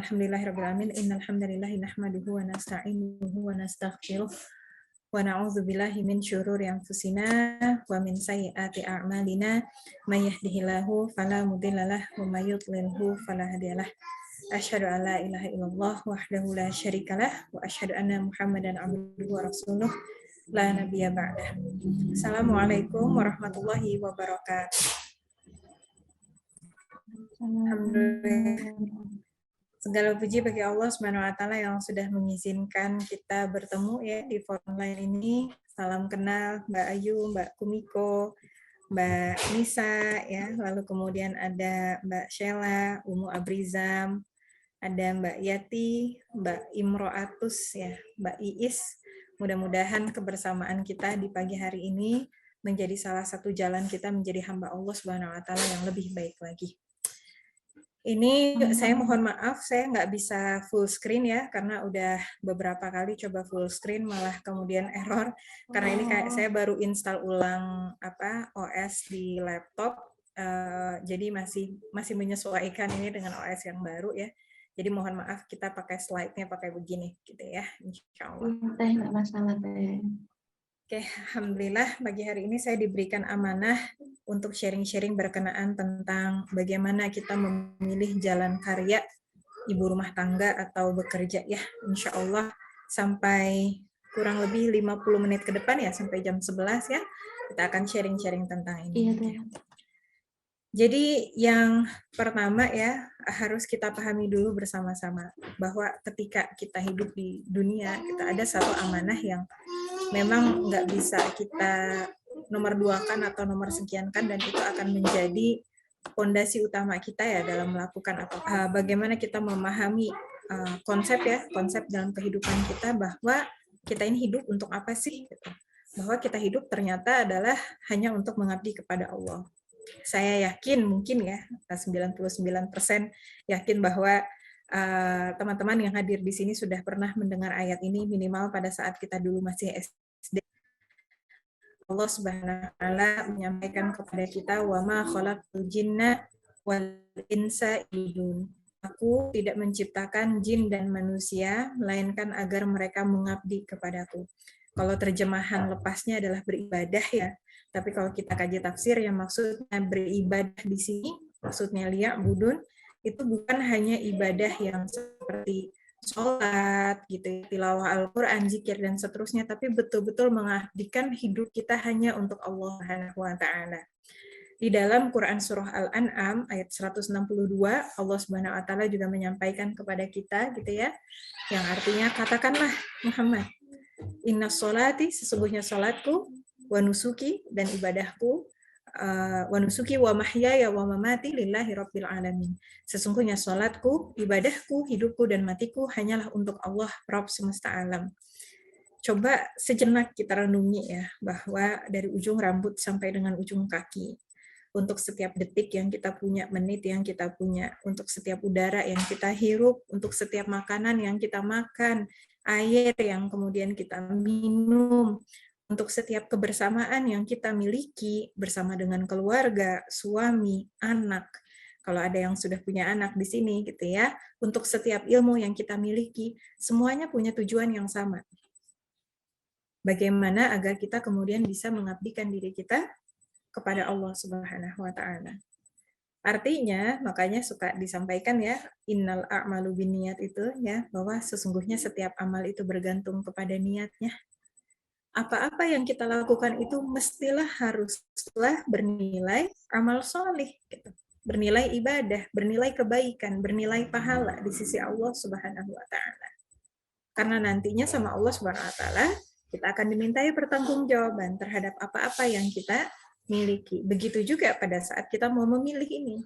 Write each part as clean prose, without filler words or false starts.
Alhamdulillahirabbil alamin. Innal hamdalillahi nahmaduhu wa nasta'inuhu wa nastaghfiruh wa na'udzu billahi min syururi anfusina wa min sayyiati a'malina. May yahdihillahu fala mudhillalah wa may yudlilhu fala hadiyalah. Asyhadu an la ilaha illallah wahdahu la syarikalah wa asyhadu anna Muhammadan abduhu wa rasuluh la nabiyya ba'dah. Assalamualaikum warahmatullahi wabarakatuh. Alhamdulillah. Segala puji bagi Allah Subhanahu wa taala yang sudah mengizinkan kita bertemu ya di forum online ini. Salam kenal Mbak Ayu, Mbak Kumiko, Mbak Nisa ya, lalu kemudian ada Mbak Sheila, Umu Abrizam, ada Mbak Yati, Mbak Imroatus ya, Mbak Iis. Mudah-mudahan kebersamaan kita di pagi hari ini menjadi salah satu jalan kita menjadi hamba Allah Subhanahu wa taala yang lebih baik lagi. Ini saya mohon maaf, saya nggak bisa full screen ya, karena udah beberapa kali coba full screen malah kemudian error. Karena ini kayak saya baru install ulang OS di laptop, jadi masih menyesuaikan ini dengan OS yang baru ya. Jadi mohon maaf kita pakai slide-nya pakai begini gitu ya, insya Allah. Nggak masalah Teh. Oke, alhamdulillah pagi hari ini saya diberikan amanah untuk sharing-sharing berkenaan tentang bagaimana kita memilih jalan karya ibu rumah tangga atau bekerja ya, insya Allah sampai kurang lebih 50 menit ke depan ya, sampai jam 11 ya, kita akan sharing-sharing tentang ini. Iya, Jadi yang pertama ya, harus kita pahami dulu bersama-sama bahwa ketika kita hidup di dunia, kita ada satu amanah yang memang nggak bisa kita nomor duakan atau nomor sekiankan, dan itu akan menjadi fondasi utama kita ya dalam melakukan apa. Bagaimana kita memahami konsep dalam kehidupan kita bahwa kita ini hidup untuk apa sih? Bahwa kita hidup ternyata adalah hanya untuk mengabdi kepada Allah. Saya yakin mungkin ya 99% yakin bahwa teman-teman yang hadir di sini sudah pernah mendengar ayat ini minimal pada saat kita dulu masih SD. Allah Subhanahu wa taala menyampaikan kepada kita wa ma khalaqtul jinna wal insa illalliya'budun. Aku tidak menciptakan jin dan manusia melainkan agar mereka mengabdi kepadaku. Kalau terjemahan lepasnya adalah beribadah ya. Tapi kalau kita kaji tafsir yang maksudnya beribadah di sini maksudnya liya'budun itu bukan hanya ibadah yang seperti sholat, gitu, tilawah Al-Quran, zikir, dan seterusnya, tapi betul-betul mengabdikan hidup kita hanya untuk Allah Subhanahu wa Ta'ala. Di dalam Quran Surah Al-An'am, ayat 162, Allah Subhanahu wa Ta'ala juga menyampaikan kepada kita, gitu ya, yang artinya, katakanlah Muhammad, inna sholati, sesungguhnya sholatku, wa nusuki, dan ibadahku, wa nusuki wa mahyaya wa mamati lillahi rabbil alamin. Sesungguhnya salatku, ibadahku, hidupku dan matiku hanyalah untuk Allah Rabb semesta alam. Coba sejenak kita renungi ya, bahwa dari ujung rambut sampai dengan ujung kaki, untuk setiap detik yang kita punya, menit yang kita punya, untuk setiap udara yang kita hirup, untuk setiap makanan yang kita makan, air yang kemudian kita minum, untuk setiap kebersamaan yang kita miliki bersama dengan keluarga, suami, anak, kalau ada yang sudah punya anak di sini gitu ya, untuk setiap ilmu yang kita miliki, semuanya punya tujuan yang sama. Bagaimana agar kita kemudian bisa mengabdikan diri kita kepada Allah Subhanahu wa Ta'ala. Artinya, makanya suka disampaikan ya, innal a'malu binniyat itu ya, bahwa sesungguhnya setiap amal itu bergantung kepada niatnya. Apa-apa yang kita lakukan itu mestilah haruslah bernilai amal soleh, gitu. Bernilai ibadah, bernilai kebaikan, bernilai pahala di sisi Allah Subhanahu wa Ta'ala. Karena nantinya sama Allah Subhanahu wa Ta'ala kita akan dimintai pertanggungjawaban terhadap apa-apa yang kita miliki. Begitu juga pada saat kita mau memilih ini.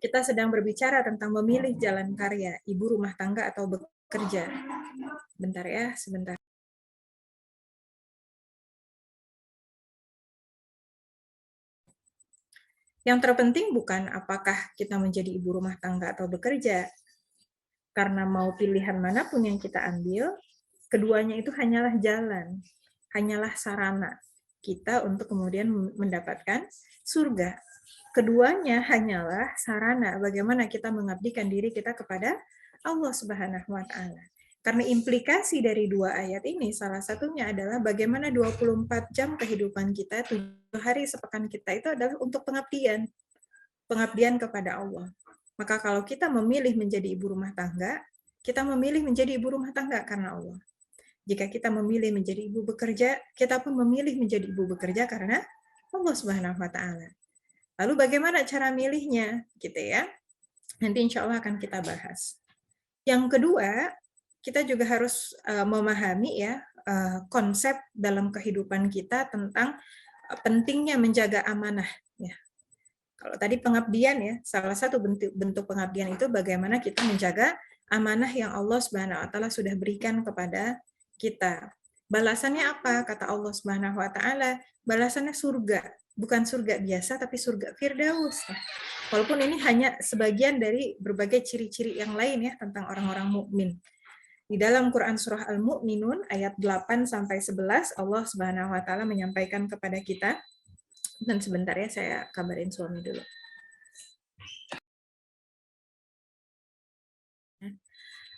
Kita sedang berbicara tentang memilih jalan karya, ibu rumah tangga atau bekerja. Bentar ya, sebentar. Yang terpenting bukan apakah kita menjadi ibu rumah tangga atau bekerja. Karena mau pilihan manapun yang kita ambil, keduanya itu hanyalah jalan, hanyalah sarana kita untuk kemudian mendapatkan surga. keduanya hanyalah sarana bagaimana kita mengabdikan diri kita kepada Allah Subhanahu wa taala. Karena implikasi dari dua ayat ini salah satunya adalah bagaimana 24 jam kehidupan kita, 7 hari sepekan kita itu adalah untuk pengabdian. Pengabdian kepada Allah. Maka kalau kita memilih menjadi ibu rumah tangga, kita memilih menjadi ibu rumah tangga karena Allah. Jika kita memilih menjadi ibu bekerja, kita pun memilih menjadi ibu bekerja karena Allah Subhanahu wa taala. Lalu bagaimana cara milihnya? Gitu ya. Nanti insya Allah akan kita bahas. Yang kedua, kita juga harus memahami ya konsep dalam kehidupan kita tentang pentingnya menjaga amanah. Ya. Kalau tadi pengabdian ya, salah satu bentuk pengabdian itu bagaimana kita menjaga amanah yang Allah Subhanahu wa taala sudah berikan kepada kita. Balasannya apa? Kata Allah Subhanahu wa taala, balasannya surga. Bukan surga biasa tapi surga Firdaus. Walaupun ini hanya sebagian dari berbagai ciri-ciri yang lain ya tentang orang-orang mukmin. Di dalam Quran surah Al-Mu'minun ayat 8 sampai 11 Allah Subhanahu wa taala menyampaikan kepada kita. Dan sebentar ya saya kabarin suami dulu.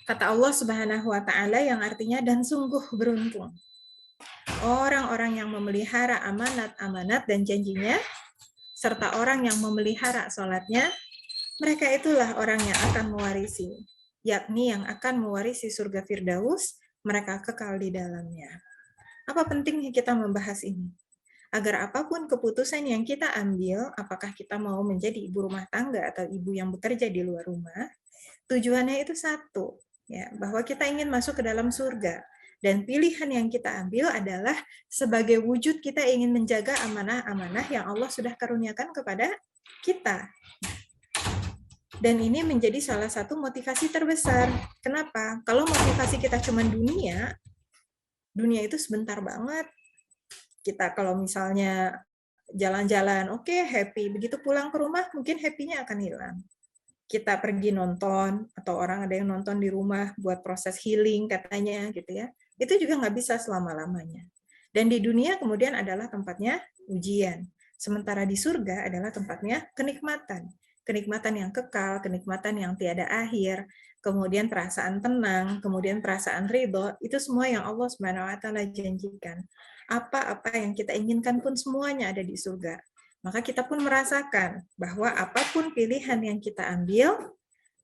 Kata Allah Subhanahu wa taala yang artinya dan sungguh beruntung orang-orang yang memelihara amanat-amanat dan janjinya serta orang yang memelihara salatnya, mereka itulah orang yang akan mewarisi, yakni yang akan mewarisi surga Firdaus, mereka kekal di dalamnya. Apa pentingnya kita membahas ini? Agar apapun keputusan yang kita ambil, apakah kita mau menjadi ibu rumah tangga atau ibu yang bekerja di luar rumah, tujuannya itu satu, ya, bahwa kita ingin masuk ke dalam surga. Dan pilihan yang kita ambil adalah sebagai wujud kita ingin menjaga amanah-amanah yang Allah sudah karuniakan kepada kita. Dan ini menjadi salah satu motivasi terbesar. Kenapa? Kalau motivasi kita cuma dunia itu sebentar banget. Kita kalau misalnya jalan-jalan, oke, happy. Begitu pulang ke rumah, mungkin happy-nya akan hilang. Kita pergi nonton, atau orang ada yang nonton di rumah buat proses healing katanya, gitu ya. Itu juga nggak bisa selama-lamanya. Dan di dunia kemudian adalah tempatnya ujian. Sementara di surga adalah tempatnya kenikmatan. Kenikmatan yang kekal, kenikmatan yang tiada akhir, kemudian perasaan tenang, kemudian perasaan ridho, itu semua yang Allah Subhanahu wa taala janjikan. Apa-apa yang kita inginkan pun semuanya ada di surga. Maka kita pun merasakan bahwa apapun pilihan yang kita ambil,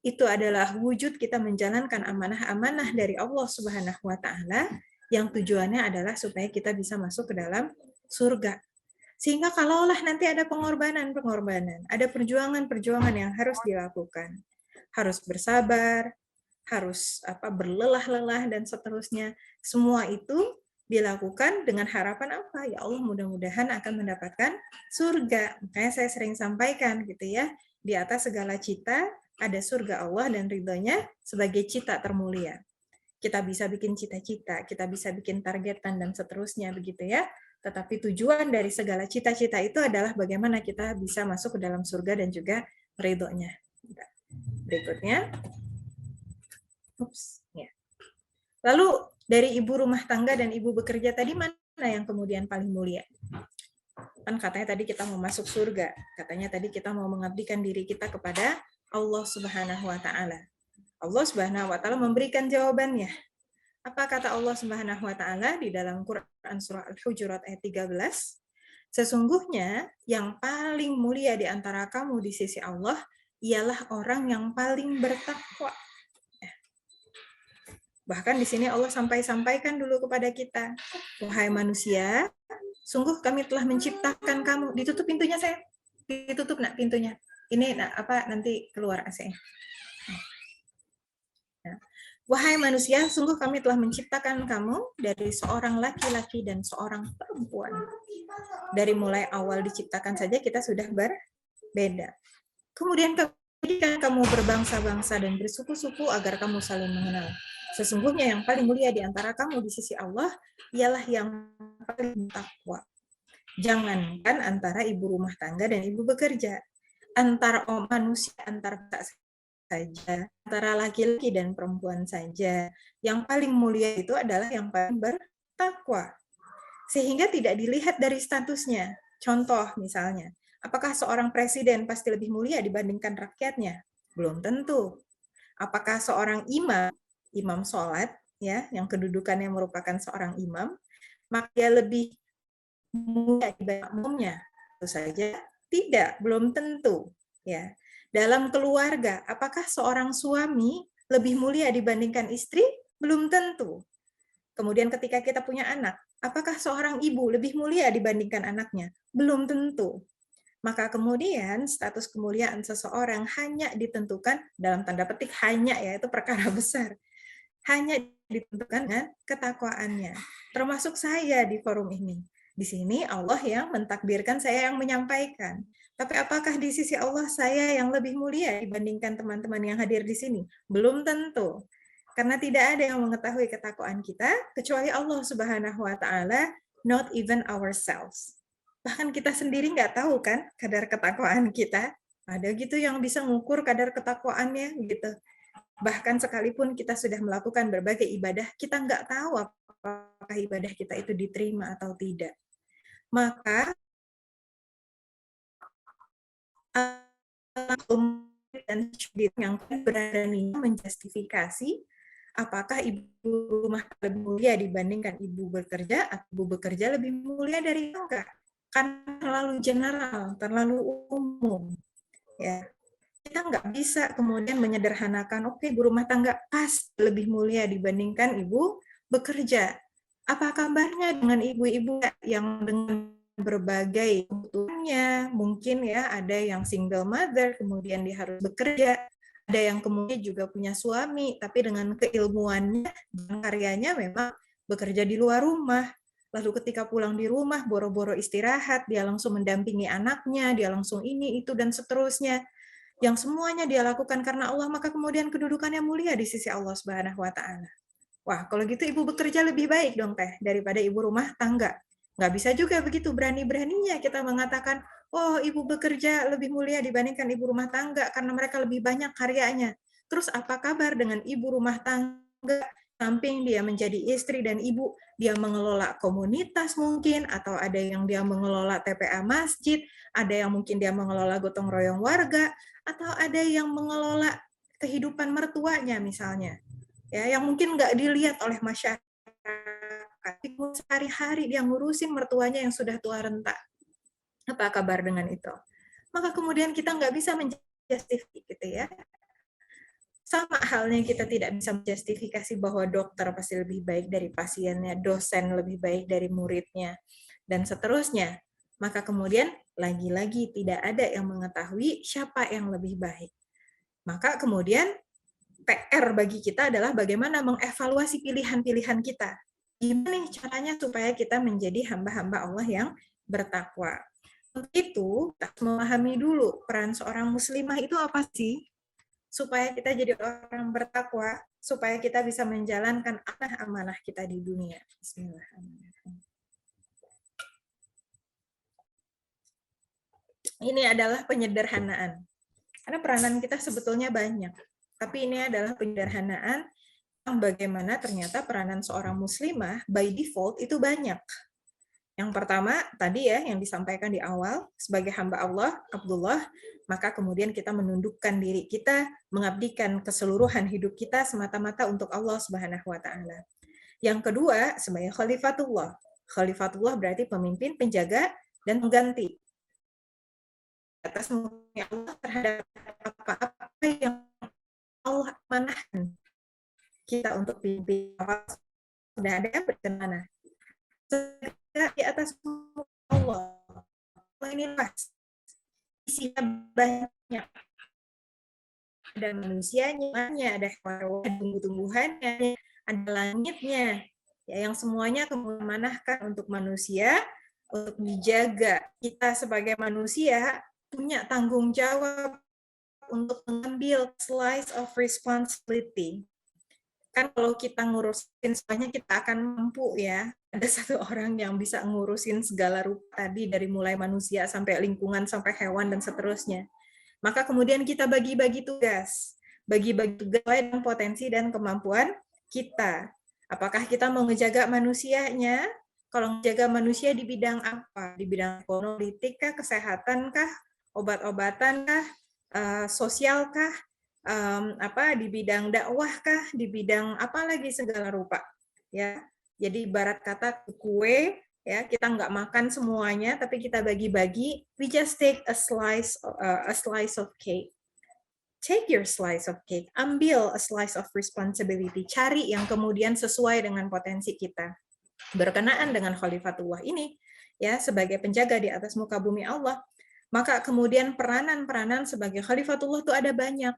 itu adalah wujud kita menjalankan amanah-amanah dari Allah Subhanahu wa taala yang tujuannya adalah supaya kita bisa masuk ke dalam surga. Sehingga kalaulah nanti ada pengorbanan, ada perjuangan-perjuangan yang harus dilakukan. Harus bersabar, harus berlelah-lelah dan seterusnya. Semua itu dilakukan dengan harapan apa? Ya Allah, mudah-mudahan akan mendapatkan surga. Makanya saya sering sampaikan gitu ya, di atas segala cita ada surga Allah dan ridhonya sebagai cita termulia. Kita bisa bikin cita-cita, kita bisa bikin targetan dan seterusnya begitu ya. Tetapi tujuan dari segala cita-cita itu adalah bagaimana kita bisa masuk ke dalam surga dan juga ridhonya. Berikutnya. Ya. Lalu dari ibu rumah tangga dan ibu bekerja tadi mana yang kemudian paling mulia? Kan katanya tadi kita mau masuk surga. Katanya tadi kita mau mengabdikan diri kita kepada Allah Subhanahu wa taala. Allah Subhanahu wa taala memberikan jawabannya. Apa kata Allah Subhanahu wa taala di dalam Quran surah Al-Hujurat ayat 13? Sesungguhnya yang paling mulia di antara kamu di sisi Allah ialah orang yang paling bertakwa. Bahkan di sini Allah sampaikan dulu kepada kita, wahai manusia, sungguh kami telah menciptakan kamu. Ditutup pintunya saya, ditutup nak pintunya. Ini nanti keluar AC. Wahai manusia, sungguh kami telah menciptakan kamu dari seorang laki-laki dan seorang perempuan. Dari mulai awal diciptakan saja kita sudah berbeda. Kemudian kamu berbangsa-bangsa dan bersuku-suku agar kamu saling mengenal. Sesungguhnya yang paling mulia di antara kamu di sisi Allah ialah yang paling takwa. Jangankan antara ibu rumah tangga dan ibu bekerja, antara manusia antar saja, antara laki-laki dan perempuan saja, yang paling mulia itu adalah yang paling bertakwa. Sehingga tidak dilihat dari statusnya. Contoh misalnya, Apakah seorang presiden pasti lebih mulia dibandingkan rakyatnya? Belum tentu. Apakah seorang imam sholat, ya, yang kedudukannya merupakan seorang imam, maka dia lebih mulia dibanding makmumnya? Tentu saja tidak, belum tentu. Ya, dalam keluarga, apakah seorang suami lebih mulia dibandingkan istri? Belum tentu. Kemudian ketika kita punya anak, apakah seorang ibu lebih mulia dibandingkan anaknya? Belum tentu. Maka kemudian status kemuliaan seseorang hanya ditentukan, dalam tanda petik hanya, ya itu perkara besar, hanya ditentukan dengan ketakwaannya. Termasuk saya di forum ini. Di sini Allah yang mentakdirkan, saya yang menyampaikan. Tapi apakah di sisi Allah saya yang lebih mulia dibandingkan teman-teman yang hadir di sini? Belum tentu. Karena tidak ada yang mengetahui ketakwaan kita kecuali Allah Subhanahu wa taala, not even ourselves. Bahkan kita sendiri nggak tahu kan kadar ketakwaan kita. Ada gitu yang bisa mengukur kadar ketakwaannya gitu. Bahkan sekalipun kita sudah melakukan berbagai ibadah, kita nggak tahu apakah ibadah kita itu diterima atau tidak. Maka dan yang berani menjustifikasi apakah ibu rumah lebih mulia dibandingkan ibu bekerja, atau ibu bekerja lebih mulia dari enggak. Kan terlalu general, terlalu umum. Ya, kita nggak bisa kemudian menyederhanakan, oke, ibu rumah tangga pas lebih mulia dibandingkan ibu bekerja. Apa kabarnya dengan ibu-ibu yang dengan berbagai kebutuhannya, mungkin ya ada yang single mother, kemudian dia harus bekerja, ada yang kemudian juga punya suami, tapi dengan keilmuannya dan karyanya memang bekerja di luar rumah. Lalu ketika pulang di rumah, boro-boro istirahat, dia langsung mendampingi anaknya, dia langsung ini, itu, dan seterusnya. Yang semuanya dia lakukan karena Allah, maka kemudian kedudukannya mulia di sisi Allah Subhanahu wa taala. Wah, kalau gitu ibu bekerja lebih baik dong teh daripada ibu rumah tangga. Nggak bisa juga begitu berani-beraninya kita mengatakan, oh ibu bekerja lebih mulia dibandingkan ibu rumah tangga karena mereka lebih banyak karyanya. Terus apa kabar dengan ibu rumah tangga? Samping dia menjadi istri dan ibu, dia mengelola komunitas mungkin, atau ada yang dia mengelola TPA masjid, ada yang mungkin dia mengelola gotong royong warga, atau ada yang mengelola kehidupan mertuanya misalnya, ya yang mungkin nggak dilihat oleh masyarakat. Sehari-hari dia ngurusin mertuanya yang sudah tua renta. Apa kabar dengan itu? Maka kemudian kita nggak bisa menjustifikasi gitu ya. Sama halnya kita tidak bisa menjustifikasi bahwa dokter pasti lebih baik dari pasiennya, dosen lebih baik dari muridnya, dan seterusnya. Maka kemudian lagi-lagi tidak ada yang mengetahui siapa yang lebih baik. Maka kemudian PR bagi kita adalah bagaimana mengevaluasi pilihan-pilihan kita. Gimana nih caranya supaya kita menjadi hamba-hamba Allah yang bertakwa. Untuk itu, kita memahami dulu peran seorang muslimah itu apa sih? Supaya kita jadi orang bertakwa, supaya kita bisa menjalankan amanah-amanah kita di dunia. Bismillahirrahmanirrahim. Ini adalah penyederhanaan. Karena peranan kita sebetulnya banyak. Tapi ini adalah penyederhanaan bagaimana ternyata peranan seorang muslimah by default itu banyak. Yang pertama, tadi ya yang disampaikan di awal, sebagai hamba Allah, Abdullah, maka kemudian kita menundukkan diri kita, mengabdikan keseluruhan hidup kita semata-mata untuk Allah Subhanahu wa taala. Yang kedua, sebagai khalifatullah. Khalifatullah berarti pemimpin, penjaga, dan pengganti atas Allah terhadap apa-apa yang Allah amanahkan kita untuk pimpin. Sudah ada berkenaan di atas Allah. Allah ini luas, isinya banyak. Ada manusianya, ada hewan, tumbuh-tumbuhannya, ada langitnya, ya, yang semuanya kemudian manahkan untuk manusia, untuk dijaga. Kita sebagai manusia punya tanggung jawab untuk mengambil slice of responsibility. Kan kalau kita ngurusin semuanya kita akan mampu ya. Ada satu orang yang bisa ngurusin segala rupa tadi dari mulai manusia sampai lingkungan sampai hewan dan seterusnya. Maka kemudian kita bagi-bagi tugas. Bagi-bagi tugas dan potensi dan kemampuan kita. Apakah kita mau ngejaga manusianya? Kalau menjaga manusia di bidang apa? Di bidang ekonomi, politik kah, kesehatan kah, obat-obatan kah, sosial kah, di bidang dakwah kah, di bidang apa lagi segala rupa, ya. Jadi ibarat kata kue, ya, kita nggak makan semuanya, tapi kita bagi-bagi. We just take a slice of cake. Take your slice of cake. Ambil a slice of responsibility. Cari yang kemudian sesuai dengan potensi kita. Berkenaan dengan khalifatullah ini, ya, sebagai penjaga di atas muka bumi Allah, maka kemudian peranan-peranan sebagai khalifatullah itu ada banyak.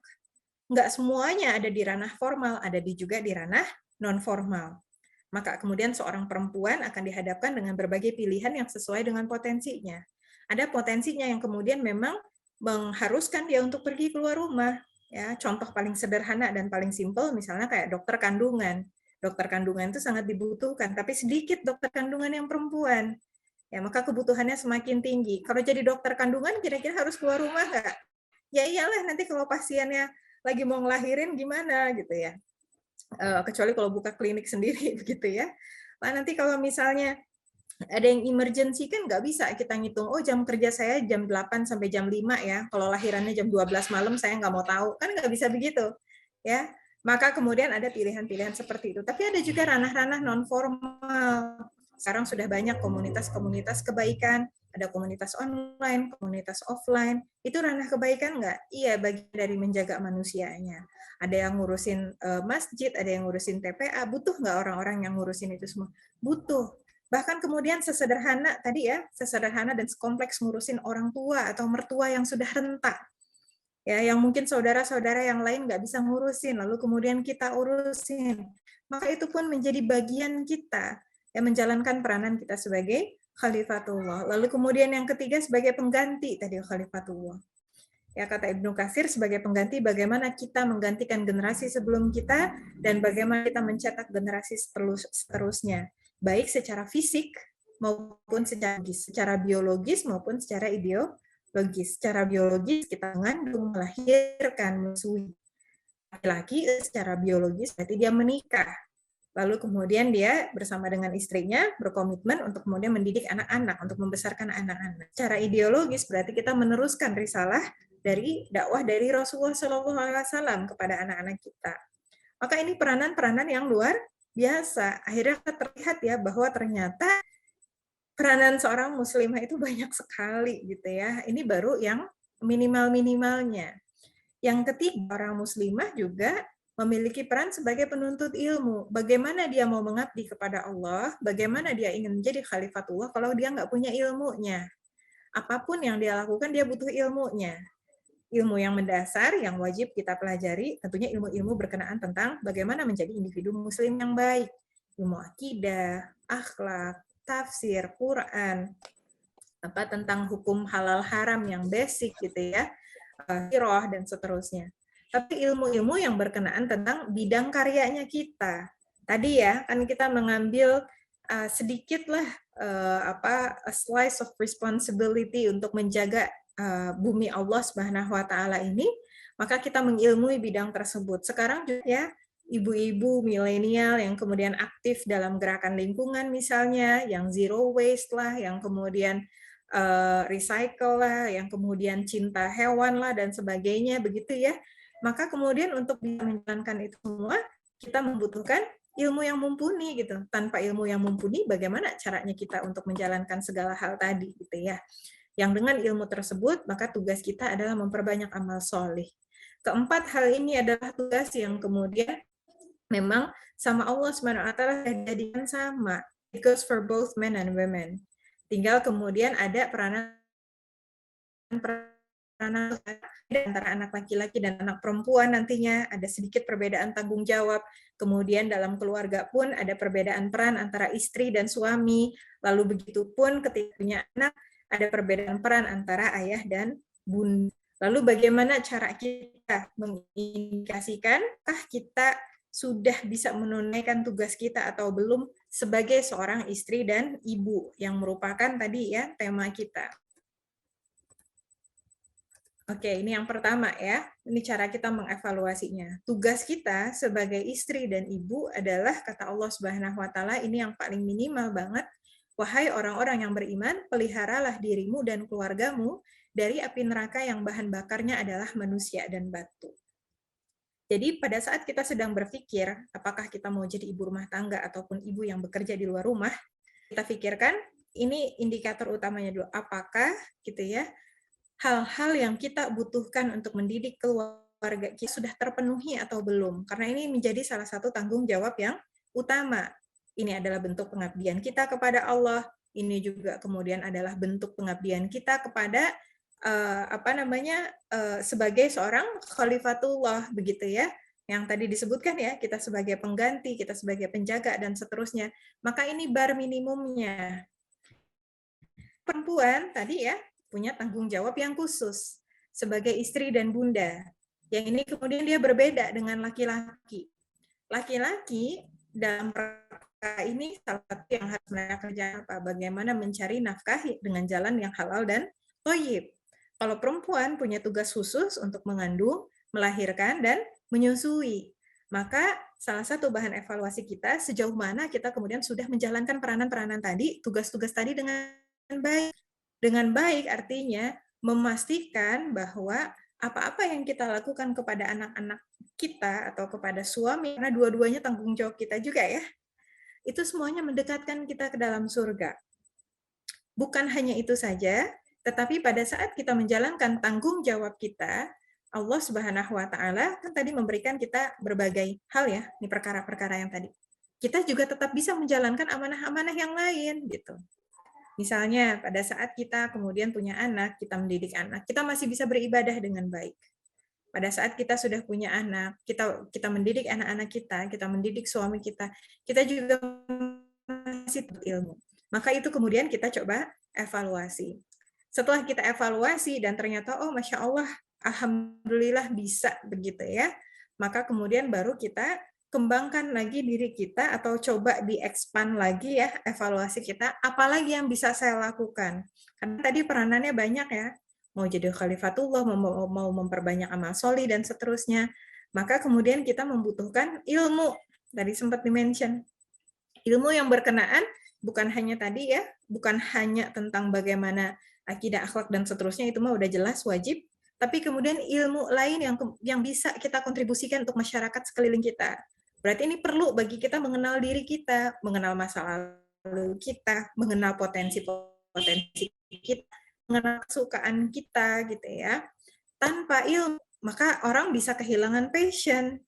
Nggak semuanya ada di ranah formal, ada juga di ranah non-formal. Maka kemudian seorang perempuan akan dihadapkan dengan berbagai pilihan yang sesuai dengan potensinya. Ada potensinya yang kemudian memang mengharuskan dia untuk pergi keluar rumah. Ya, contoh paling sederhana dan paling simpel misalnya kayak dokter kandungan. Dokter kandungan itu sangat dibutuhkan, tapi sedikit dokter kandungan yang perempuan. Ya, maka kebutuhannya semakin tinggi. Kalau jadi dokter kandungan kira-kira harus keluar rumah nggak? Ya iyalah, nanti kalau pasiennya lagi mau ngelahirin gimana gitu ya. Kecuali kalau buka klinik sendiri begitu ya. Nah, nanti kalau misalnya ada yang emergency kan nggak bisa kita ngitung, oh jam kerja saya jam 8 sampai jam 5 ya, kalau lahirannya jam 12 malam saya nggak mau tahu, kan nggak bisa begitu. Ya, maka kemudian ada pilihan-pilihan seperti itu. Tapi ada juga ranah-ranah non-formal. Sekarang sudah banyak komunitas-komunitas kebaikan, ada komunitas online, komunitas offline. Itu ranah kebaikan nggak? Iya, bagian dari menjaga manusianya. Ada yang ngurusin masjid, ada yang ngurusin TPA. Butuh nggak orang-orang yang ngurusin itu semua? Butuh. Bahkan kemudian sesederhana tadi ya, sesederhana dan sekompleks ngurusin orang tua atau mertua yang sudah renta. Ya, yang mungkin saudara-saudara yang lain nggak bisa ngurusin, lalu kemudian kita urusin. Maka itu pun menjadi bagian kita yang menjalankan peranan kita sebagai khalifatullah. Lalu kemudian yang ketiga sebagai pengganti tadi khalifatullah. Ya, kata Ibnu Katsir sebagai pengganti bagaimana kita menggantikan generasi sebelum kita dan bagaimana kita mencetak generasi seterusnya, baik secara fisik maupun secara biologis maupun secara ideologis. Secara biologis kita mengandung, melahirkan, menyusui. Laki-laki secara biologis berarti dia menikah. Lalu kemudian dia bersama dengan istrinya berkomitmen untuk kemudian mendidik anak-anak, untuk membesarkan anak-anak. Secara ideologis berarti kita meneruskan risalah dari dakwah dari Rasulullah SAW kepada anak-anak kita. Maka ini peranan-peranan yang luar biasa. Akhirnya terlihat ya bahwa ternyata peranan seorang muslimah itu banyak sekali gitu ya. Ini baru yang minimal-minimalnya. Yang ketiga, orang muslimah juga memiliki peran sebagai penuntut ilmu. Bagaimana dia mau mengabdi kepada Allah, bagaimana dia ingin menjadi khalifatullah kalau dia nggak punya ilmunya. Apapun yang dia lakukan, dia butuh ilmunya. Ilmu yang mendasar, yang wajib kita pelajari, tentunya ilmu-ilmu berkenaan tentang bagaimana menjadi individu muslim yang baik. Ilmu akidah, akhlak, tafsir, Quran, tentang hukum halal haram yang basic gitu ya, sirah dan seterusnya. Tapi ilmu-ilmu yang berkenaan tentang bidang karyanya kita. Tadi ya, kan kita mengambil sedikitlah a slice of responsibility untuk menjaga bumi Allah Subhanahu wa taala ini, maka kita mengilmui bidang tersebut. Sekarang juga ya, ibu-ibu milenial yang kemudian aktif dalam gerakan lingkungan misalnya, yang zero waste lah, yang kemudian recycle lah, yang kemudian cinta hewan lah dan sebagainya begitu ya. Maka kemudian untuk bisa menjalankan itu semua kita membutuhkan ilmu yang mumpuni gitu. Tanpa ilmu yang mumpuni bagaimana caranya kita untuk menjalankan segala hal tadi gitu ya. Yang dengan ilmu tersebut maka tugas kita adalah memperbanyak amal soleh. Keempat hal ini adalah tugas yang kemudian memang sama Allah SWT dijadikan sama. It goes for both men and women. Tinggal kemudian ada peranan antara anak laki-laki dan anak perempuan nantinya, ada sedikit perbedaan tanggung jawab. Kemudian dalam keluarga pun ada perbedaan peran antara istri dan suami. Lalu begitu pun ketika punya anak, ada perbedaan peran antara ayah dan bunda. Lalu bagaimana cara kita mengindikasikan kita sudah bisa menunaikan tugas kita atau belum sebagai seorang istri dan ibu yang merupakan tadi ya tema kita. Oke, ini yang pertama ya. Ini cara kita mengevaluasinya. Tugas kita sebagai istri dan ibu adalah kata Allah Subhanahu wa taala ini yang paling minimal banget Wahai orang-orang yang beriman, peliharalah dirimu dan keluargamu dari api neraka yang bahan bakarnya adalah manusia dan batu. Jadi pada saat kita sedang berpikir, apakah kita mau jadi ibu rumah tangga ataupun ibu yang bekerja di luar rumah, kita pikirkan, ini indikator utamanya dulu, apakah gitu ya, hal-hal yang kita butuhkan untuk mendidik keluarga kita sudah terpenuhi atau belum. Karena ini menjadi salah satu tanggung jawab yang utama. Ini adalah bentuk pengabdian kita kepada Allah, ini juga kemudian adalah bentuk pengabdian kita kepada sebagai seorang khalifatullah begitu ya, yang tadi disebutkan ya, kita sebagai pengganti, kita sebagai penjaga dan seterusnya. Maka ini bar minimumnya. Perempuan tadi ya punya tanggung jawab yang khusus sebagai istri dan bunda. Yang ini kemudian dia berbeda dengan laki-laki. Laki-laki dalam perkara ini salah satu yang harus mereka kerjakan apa? Bagaimana mencari nafkah dengan jalan yang halal dan thayyib. Kalau perempuan punya tugas khusus untuk mengandung, melahirkan, dan menyusui. Maka salah satu bahan evaluasi kita sejauh mana kita kemudian sudah menjalankan peranan-peranan tadi, tugas-tugas tadi dengan baik. Dengan baik artinya memastikan bahwa apa-apa yang kita lakukan kepada anak-anak kita atau kepada suami, karena dua-duanya tanggung jawab kita juga ya, itu semuanya mendekatkan kita ke dalam surga. Bukan hanya itu saja, tetapi pada saat kita menjalankan tanggung jawab kita, Allah Subhanahu wa taala kan tadi memberikan kita berbagai hal ya, ini perkara-perkara yang tadi. Kita juga tetap bisa menjalankan amanah-amanah yang lain gitu. Misalnya pada saat kita kemudian punya anak, kita mendidik anak, kita masih bisa beribadah dengan baik. Pada saat kita sudah punya anak, kita mendidik anak-anak kita mendidik suami kita juga masih ilmu. Maka itu kemudian kita coba evaluasi. Setelah kita evaluasi dan ternyata oh Masya Allah, Alhamdulillah bisa begitu ya, maka kemudian baru kita kembangkan lagi diri kita atau coba di-expand lagi ya evaluasi kita, apalagi yang bisa saya lakukan. Karena tadi peranannya banyak ya, mau jadi khalifatullah, mau memperbanyak amal soli dan seterusnya. Maka kemudian kita membutuhkan ilmu, tadi sempat dimention. Ilmu yang berkenaan bukan hanya tadi ya, bukan hanya tentang bagaimana akidah, akhlak dan seterusnya, itu mah udah jelas wajib, tapi kemudian ilmu lain yang bisa kita kontribusikan untuk masyarakat sekeliling kita. Berarti ini perlu bagi kita mengenal diri kita, mengenal masa lalu kita, mengenal potensi kita, mengenal kesukaan kita gitu ya. Tanpa ilmu, maka orang bisa kehilangan passion.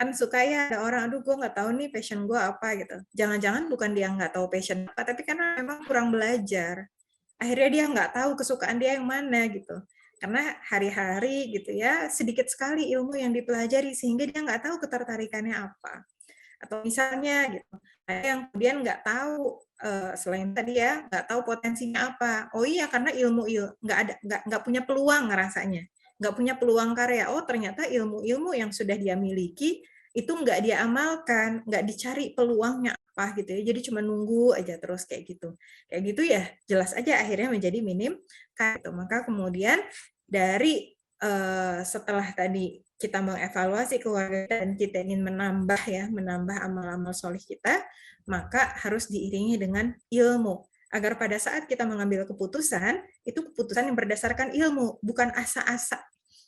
Kan suka ya ada orang, aduh gue nggak tahu nih passion gue apa gitu. Jangan-jangan bukan dia nggak tahu passion apa, tapi karena memang kurang belajar. Akhirnya dia nggak tahu kesukaan dia yang mana gitu. Karena hari-hari gitu ya, sedikit sekali ilmu yang dipelajari sehingga dia nggak tahu ketertarikannya apa. Atau misalnya gitu, ada yang kemudian nggak tahu selain tadi ya, nggak tahu potensinya apa. Oh iya, karena ilmu nggak punya peluang rasanya, nggak punya peluang karya. Oh ternyata ilmu-ilmu yang sudah dia miliki itu nggak dia amalkan, nggak dicari peluangnya apa gitu ya. Jadi cuma nunggu aja terus kayak gitu ya. Jelas aja akhirnya menjadi minim gitu. Maka kemudian dari setelah tadi kita mengevaluasi keluarga dan kita ingin menambah amal-amal solih kita, maka harus diiringi dengan ilmu. Agar pada saat kita mengambil keputusan, itu keputusan yang berdasarkan ilmu, bukan asa-asa.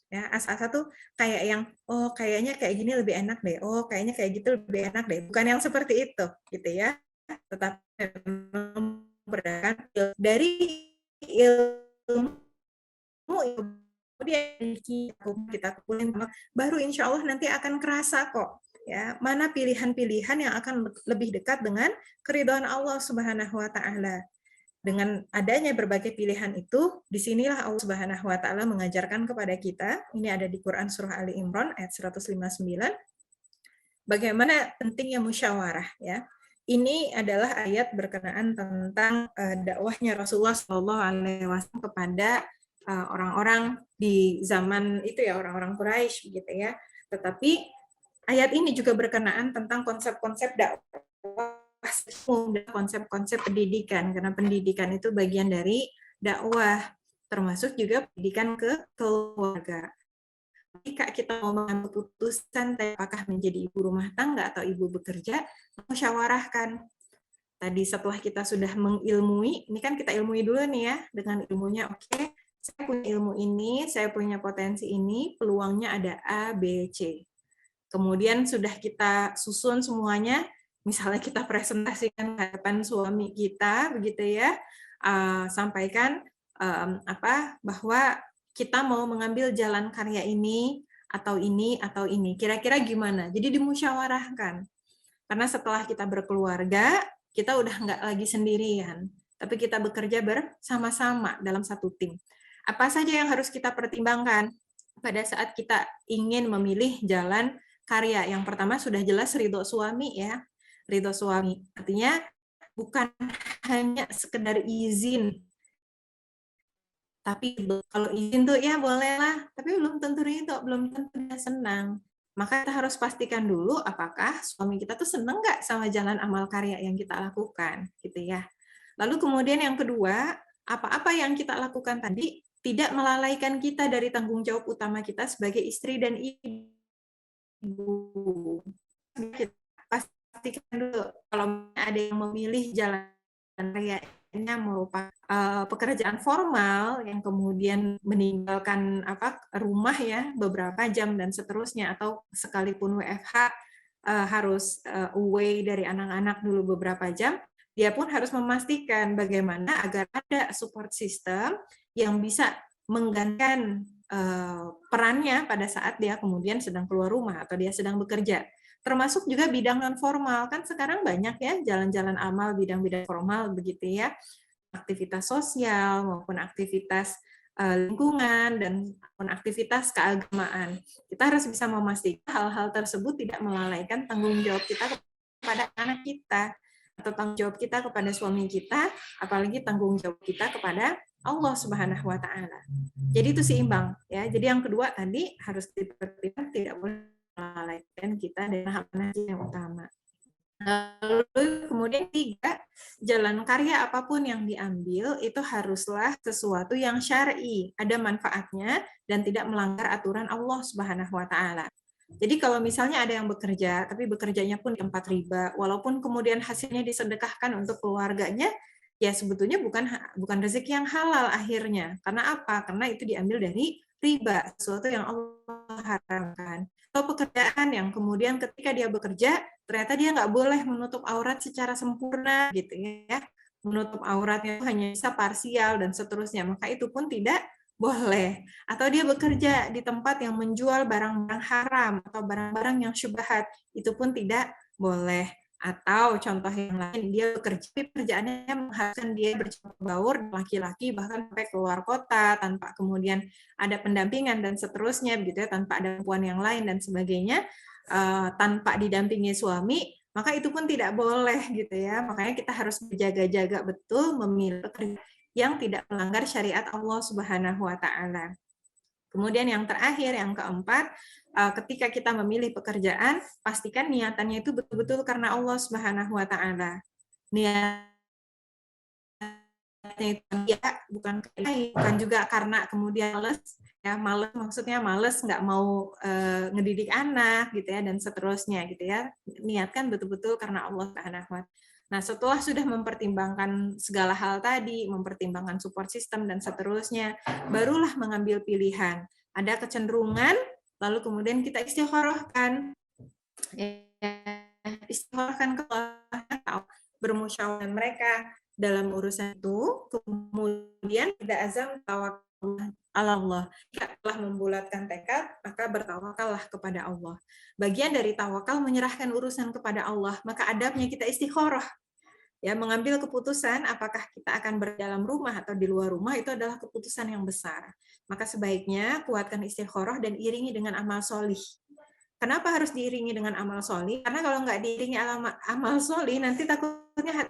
Ya, asa-asa tuh kayak yang, oh kayaknya kayak gini lebih enak deh, oh kayaknya kayak gitu lebih enak deh. Bukan yang seperti itu, gitu ya. Tetapi berdasarkan dari ilmu kemudian kita kumpulin, baru insya Allah nanti akan kerasa kok ya mana pilihan-pilihan yang akan lebih dekat dengan keridhaan Allah Subhanahu wa taala. Dengan adanya berbagai pilihan itu, disinilah Allah Subhanahu wa taala mengajarkan kepada kita, ini ada di Quran surah Ali Imran ayat 159, bagaimana pentingnya musyawarah ya. Ini adalah ayat berkenaan tentang dakwahnya Rasulullah SAW kepada orang-orang di zaman itu ya, orang-orang Quraisy gitu ya. Tetapi ayat ini juga berkenaan tentang konsep-konsep dakwah, konsep-konsep pendidikan, karena pendidikan itu bagian dari dakwah, termasuk juga pendidikan ke keluarga. Ketika kita mau mengambil keputusan apakah menjadi ibu rumah tangga atau ibu bekerja, musyawarahkan. Tadi setelah kita sudah mengilmui, ini kan kita ilmui dulu nih ya, dengan ilmunya, oke, saya punya ilmu ini, saya punya potensi ini, peluangnya ada A, B, C. Kemudian sudah kita susun semuanya, misalnya kita presentasikan ke hadapan suami kita, begitu ya, sampaikan bahwa kita mau mengambil jalan karya ini, atau ini, atau ini. Kira-kira gimana? Jadi dimusyawarahkan. Karena setelah kita berkeluarga, kita udah nggak lagi sendirian, tapi kita bekerja bersama-sama dalam satu tim. Apa saja yang harus kita pertimbangkan pada saat kita ingin memilih jalan karya? Yang pertama sudah jelas ridho suami ya, ridho suami. Artinya bukan hanya sekedar izin, tapi kalau izin tuh ya bolehlah, tapi belum tentu ridho, belum tentu dia senang. Maka kita harus pastikan dulu apakah suami kita tuh senang nggak sama jalan amal karya yang kita lakukan, gitu ya. Lalu kemudian yang kedua, apa-apa yang kita lakukan tadi tidak melalaikan kita dari tanggung jawab utama kita sebagai istri dan ibu. Kita pastikan dulu kalau ada yang memilih jalan karyanya merupakan pekerjaan formal yang kemudian meninggalkan rumah ya beberapa jam dan seterusnya, atau sekalipun WFH harus away dari anak-anak dulu beberapa jam, dia pun harus memastikan bagaimana agar ada support system yang bisa menggantikan perannya pada saat dia kemudian sedang keluar rumah atau dia sedang bekerja. Termasuk juga bidang non formal, kan sekarang banyak ya jalan-jalan amal bidang-bidang formal begitu ya, aktivitas sosial maupun aktivitas lingkungan dan aktivitas keagamaan. Kita harus bisa memastikan hal-hal tersebut tidak melalaikan tanggung jawab kita kepada anak kita, atau tanggung jawab kita kepada suami kita, apalagi tanggung jawab kita kepada Allah Subhanahu wa taala. Jadi itu seimbang ya. Jadi yang kedua tadi harus diperhatikan, tidak boleh melalaikan kita dari amanah yang utama. Lalu kemudian 3, jalan karya apapun yang diambil itu haruslah sesuatu yang syar'i, ada manfaatnya dan tidak melanggar aturan Allah Subhanahu wa taala. Jadi kalau misalnya ada yang bekerja tapi bekerjanya pun di tempat riba, walaupun kemudian hasilnya disedekahkan untuk keluarganya, ya sebetulnya bukan rezeki yang halal akhirnya. Karena apa? Karena itu diambil dari riba, sesuatu yang Allah haramkan. Atau pekerjaan yang kemudian ketika dia bekerja ternyata dia nggak boleh menutup aurat secara sempurna gitu ya, menutup auratnya itu hanya bisa parsial dan seterusnya, maka itu pun tidak boleh. Atau dia bekerja di tempat yang menjual barang-barang haram atau barang-barang yang syubhat, itu pun tidak boleh. Atau contoh yang lain, dia bekerja, pekerjaannya mengharuskan dia bercampur baur laki-laki bahkan sampai keluar kota tanpa kemudian ada pendampingan dan seterusnya begitu ya, tanpa ada perempuan yang lain dan sebagainya, tanpa didampingi suami, maka itu pun tidak boleh gitu ya. Makanya kita harus berjaga-jaga betul memilih pekerjaan yang tidak melanggar syariat Allah Subhanahu wa taala. Kemudian yang terakhir, yang keempat, ketika kita memilih pekerjaan, pastikan niatannya itu betul-betul karena Allah Subhanahu wa taala. Niatnya itu ya, bukan juga karena kemudian males maksudnya males nggak mau ngedidik anak gitu ya dan seterusnya gitu ya. Niatkan betul-betul karena Allah Subhanahu wa taala. Nah, setelah sudah mempertimbangkan segala hal tadi, mempertimbangkan support system dan seterusnya, barulah mengambil pilihan. Ada kecenderungan, lalu kemudian kita istikharahkan. Istikharahkan ke Allah, bermusyawarah dengan mereka dalam urusan itu, kemudian tidak azam tawakal Allah. Jika telah membulatkan tekad, maka bertawakallah kepada Allah. Bagian dari tawakal menyerahkan urusan kepada Allah, maka adabnya kita istikharah. Ya, mengambil keputusan apakah kita akan berdalam rumah atau di luar rumah itu adalah keputusan yang besar. Maka sebaiknya kuatkan istikharah dan iringi dengan amal solih. Kenapa harus diiringi dengan amal solih? Karena kalau nggak diiringi amal solih, nanti takutnya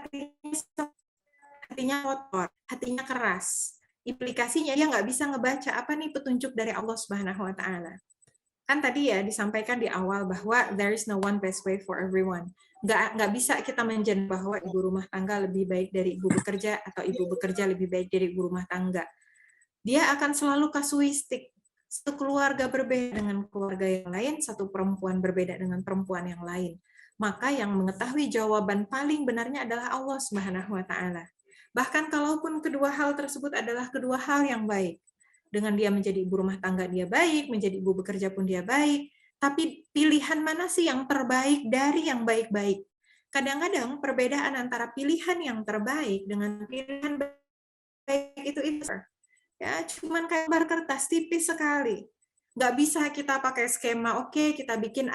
hatinya kotor, hatinya keras. Implikasinya dia nggak bisa ngebaca apa nih petunjuk dari Allah Subhanahu wa taala. Kan tadi ya disampaikan di awal bahwa there is no one best way for everyone. Nggak bisa kita menjadi bahwa ibu rumah tangga lebih baik dari ibu bekerja atau ibu bekerja lebih baik dari ibu rumah tangga. Dia akan selalu kasuistik. Satu keluarga berbeda dengan keluarga yang lain, satu perempuan berbeda dengan perempuan yang lain. maka yang mengetahui jawaban paling benarnya adalah Allah Subhanahu wa taala. Bahkan kalaupun kedua hal tersebut adalah kedua hal yang baik. Dengan dia menjadi ibu rumah tangga dia baik, menjadi ibu bekerja pun dia baik, tapi pilihan mana sih yang terbaik dari yang baik-baik? Kadang-kadang perbedaan antara pilihan yang terbaik dengan pilihan baik itu ya cuman kayak lembar kertas tipis sekali. Nggak bisa kita pakai skema, oke kita bikin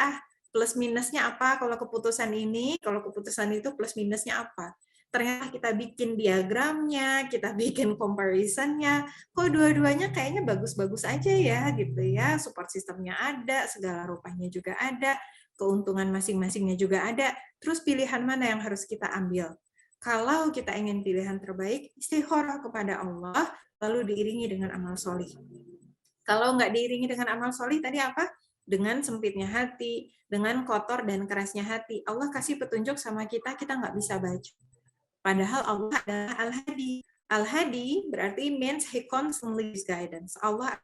plus minusnya apa kalau keputusan ini, kalau keputusan itu plus minusnya apa. Ternyata kita bikin diagramnya, kita bikin comparisonnya, kok dua-duanya kayaknya bagus-bagus aja ya gitu ya, support sistemnya ada, segala rupanya juga ada, keuntungan masing-masingnya juga ada, terus pilihan mana yang harus kita ambil? Kalau kita ingin pilihan terbaik, istikharah kepada Allah, lalu diiringi dengan amal solih. Kalau nggak diiringi dengan amal solih, tadi apa? Dengan sempitnya hati, dengan kotor dan kerasnya hati. Allah kasih petunjuk sama kita, kita nggak bisa baca. Padahal Allah adalah Al-Hadi. Al-Hadi berarti means He constantly gives guidance. Allah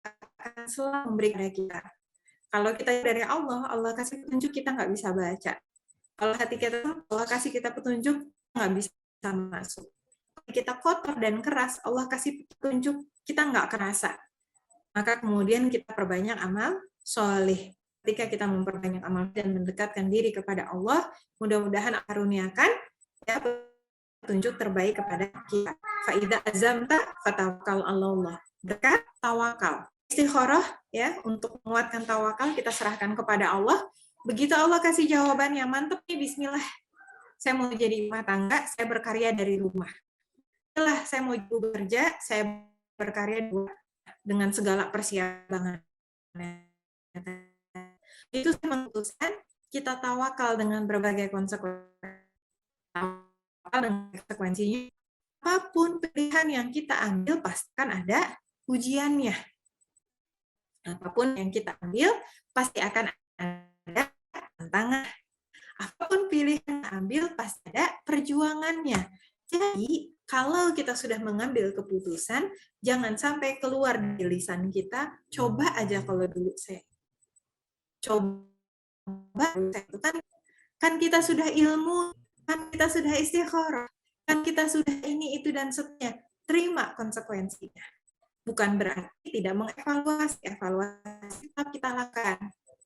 akan selalu memberi kepada kita. Kalau kita dari Allah, Allah kasih petunjuk, kita nggak bisa baca. Kalau hati kita, Allah kasih kita petunjuk, nggak bisa masuk. Kita kotor dan keras, Allah kasih petunjuk, kita nggak kerasa. Maka kemudian kita perbanyak amal soleh. Ketika kita memperbanyak amal dan mendekatkan diri kepada Allah, mudah-mudahan karuniakan ya petunjuk terbaik kepada kita. Faidah azamta fatawakal Allah. Dekat tawakal. Istikharah ya untuk menguatkan tawakal kita serahkan kepada Allah. Begitu Allah kasih jawaban yang mantep nih, bismillah. Saya mau jadi rumah tangga, saya berkarya dari rumah. Setelah saya mau bekerja, saya berkarya dengan segala persiapan. Itu saya memutuskan kita tawakal dengan berbagai konsekuensinya. Apapun pilihan yang kita ambil, pasti kan ada ujiannya. Apapun yang kita ambil, pasti akan ada tantangan. Apapun pilihan yang ambil, pasti ada perjuangannya. Jadi, kalau kita sudah mengambil keputusan, jangan sampai keluar dari lisan kita, coba aja kalau dulu saya. Coba, kan kita sudah ilmu, kan kita sudah istikharah, kan kita sudah ini, itu, dan seterusnya. Terima konsekuensinya. Bukan berarti tidak mengevaluasi, evaluasi tetap kita lakukan.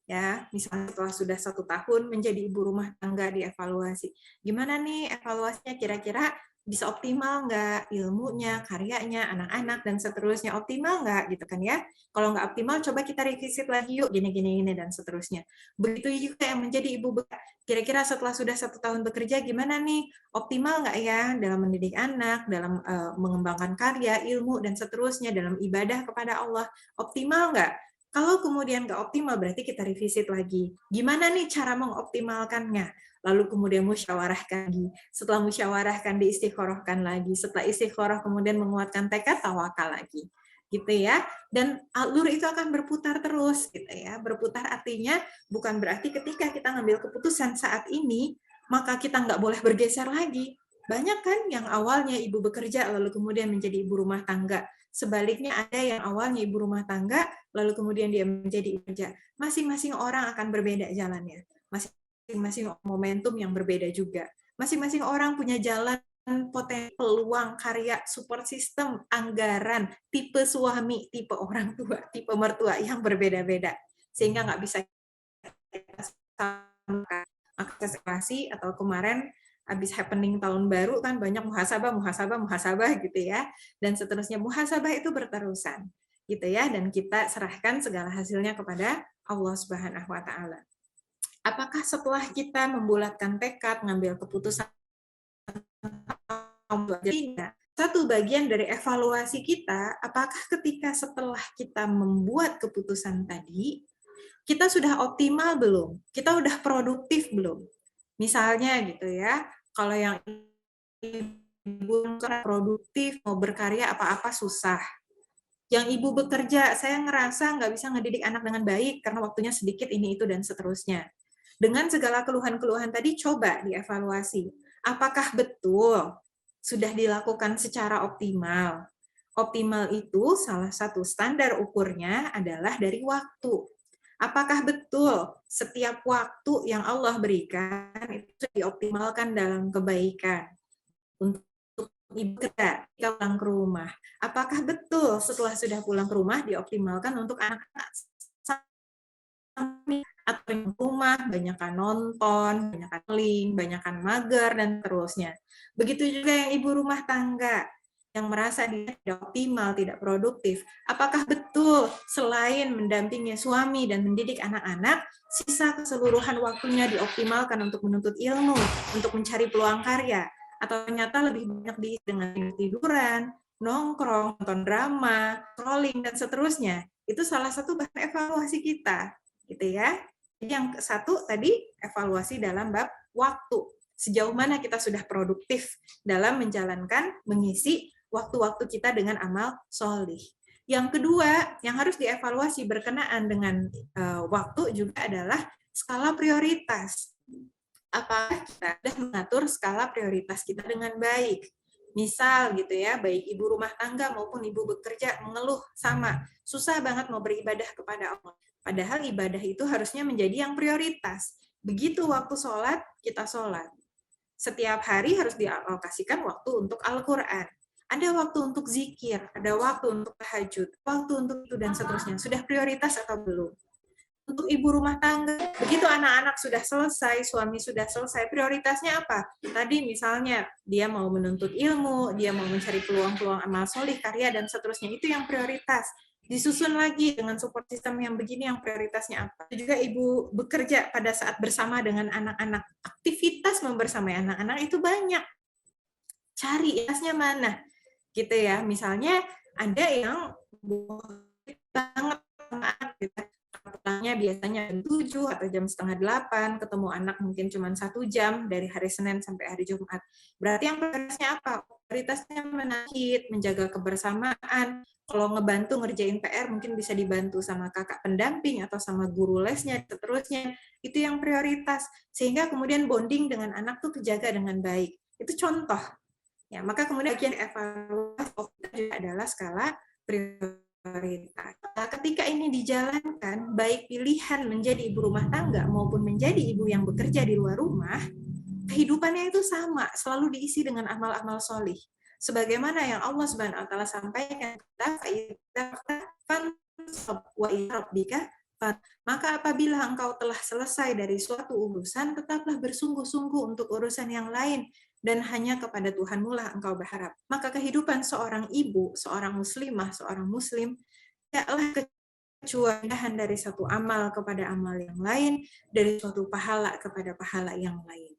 Ya, misalnya setelah sudah 1 tahun menjadi ibu rumah tangga dievaluasi. Gimana nih evaluasinya kira-kira bisa optimal nggak ilmunya, karyanya, anak-anak, dan seterusnya. Optimal nggak gitu kan ya. Kalau nggak optimal, coba kita revisit lagi yuk, gini-gini, dan seterusnya. Begitu juga yang menjadi ibu kira-kira setelah sudah 1 tahun bekerja, gimana nih? Optimal nggak ya dalam mendidik anak, dalam mengembangkan karya, ilmu, dan seterusnya, dalam ibadah kepada Allah. Optimal nggak? Kalau kemudian nggak optimal, berarti kita revisit lagi. Gimana nih cara mengoptimalkannya? Lalu kemudian musyawarahkan lagi. Setelah musyawarahkan, diistikharahkan lagi. Setelah istikharah kemudian menguatkan tekad, tawakal lagi. Gitu ya. Dan alur itu akan berputar terus gitu ya. Berputar artinya bukan berarti ketika kita ngambil keputusan saat ini, maka kita nggak boleh bergeser lagi. Banyak kan yang awalnya ibu bekerja lalu kemudian menjadi ibu rumah tangga. Sebaliknya ada yang awalnya ibu rumah tangga lalu kemudian dia menjadi ibu bekerja. Masing-masing orang akan berbeda jalannya. Masing-masing momentum yang berbeda juga. Masing-masing orang punya jalan, potensi, peluang, karya, support system, anggaran, tipe suami, tipe orang tua, tipe mertua yang berbeda-beda. Sehingga nggak bisa kita samakan. Akselerasi atau kemarin habis happening tahun baru kan banyak muhasabah gitu ya. Dan seterusnya muhasabah itu berterusan gitu ya, dan kita serahkan segala hasilnya kepada Allah Subhanahu wa taala. Apakah setelah kita membulatkan tekad, ngambil keputusan, satu bagian dari evaluasi kita, apakah ketika setelah kita membuat keputusan tadi, kita sudah optimal belum? Kita udah produktif belum? Misalnya gitu ya, kalau yang ibu produktif, mau berkarya apa-apa susah. Yang ibu bekerja, saya ngerasa nggak bisa ngedidik anak dengan baik karena waktunya sedikit ini, itu, dan seterusnya. Dengan segala keluhan-keluhan tadi, coba dievaluasi. Apakah betul sudah dilakukan secara optimal? Optimal itu salah satu standar ukurnya adalah dari waktu. Apakah betul setiap waktu yang Allah berikan itu dioptimalkan dalam kebaikan untuk ibu kita ketika pulang ke rumah? Apakah betul setelah sudah pulang ke rumah dioptimalkan untuk anak-anak atau di rumah, banyakkan nonton, banyakkan link, banyakkan mager, dan terusnya. Begitu juga yang ibu rumah tangga yang merasa dia tidak optimal, tidak produktif. Apakah betul selain mendampingi suami dan mendidik anak-anak, sisa keseluruhan waktunya dioptimalkan untuk menuntut ilmu, untuk mencari peluang karya, atau ternyata lebih banyak diisi dengan tiduran, nongkrong, nonton drama, scrolling, dan seterusnya. Itu salah satu bahan evaluasi kita, gitu ya. Yang satu tadi evaluasi dalam bab waktu. Sejauh mana kita sudah produktif dalam menjalankan, mengisi waktu-waktu kita dengan amal solih. Yang kedua, yang harus dievaluasi berkenaan dengan waktu juga adalah skala prioritas. Apakah kita sudah mengatur skala prioritas kita dengan baik? Misal gitu ya, baik ibu rumah tangga maupun ibu bekerja mengeluh sama, susah banget mau beribadah kepada Allah. Padahal ibadah itu harusnya menjadi yang prioritas. Begitu waktu sholat, kita sholat. Setiap hari harus dialokasikan waktu untuk Al-Quran. Ada waktu untuk zikir, ada waktu untuk tahajud, waktu untuk itu dan seterusnya. Sudah prioritas atau belum? Untuk ibu rumah tangga, begitu anak-anak sudah selesai, suami sudah selesai, prioritasnya apa? Tadi misalnya dia mau menuntut ilmu, dia mau mencari peluang-peluang amal solih, karya, dan seterusnya. Itu yang prioritas. Disusun lagi dengan support system yang begini, yang prioritasnya apa. Juga ibu bekerja pada saat bersama dengan anak-anak. Aktivitas membersamai anak-anak itu banyak. Cari tasnya mana. Gitu ya. Misalnya ada yang banget sama anak gitu. Pulangnya biasanya jam 7 atau jam setengah 8, ketemu anak mungkin cuma 1 jam dari hari Senin sampai hari Jumat. Berarti yang prioritasnya apa? Prioritasnya menakit, menjaga kebersamaan. Kalau ngebantu ngerjain PR mungkin bisa dibantu sama kakak pendamping atau sama guru lesnya, seterusnya. Itu yang prioritas. Sehingga kemudian bonding dengan anak tuh kejaga dengan baik. Itu contoh. Ya, maka kemudian bagian evaluasi adalah skala prioritas. Nah, ketika ini dijalankan, baik pilihan menjadi ibu rumah tangga maupun menjadi ibu yang bekerja di luar rumah, kehidupannya itu sama, selalu diisi dengan amal-amal solih. Sebagaimana yang Allah Subhanahu wa taala sampaikan maka apabila engkau telah selesai dari suatu urusan, tetaplah bersungguh-sungguh untuk urusan yang lain, dan hanya kepada Tuhanmu lah engkau berharap. Maka kehidupan seorang ibu, seorang muslimah, seorang muslim, tidaklah kecuali dari satu amal kepada amal yang lain, dari suatu pahala kepada pahala yang lain.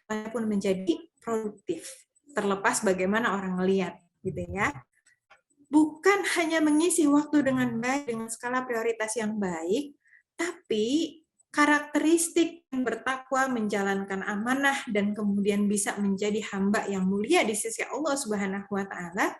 Walaupun menjadi produktif, terlepas bagaimana orang melihat, gitu ya. Bukan hanya mengisi waktu dengan baik, dengan skala prioritas yang baik, tapi karakteristik yang bertakwa, menjalankan amanah, dan kemudian bisa menjadi hamba yang mulia di sisi Allah Subhanahu wa Ta'ala,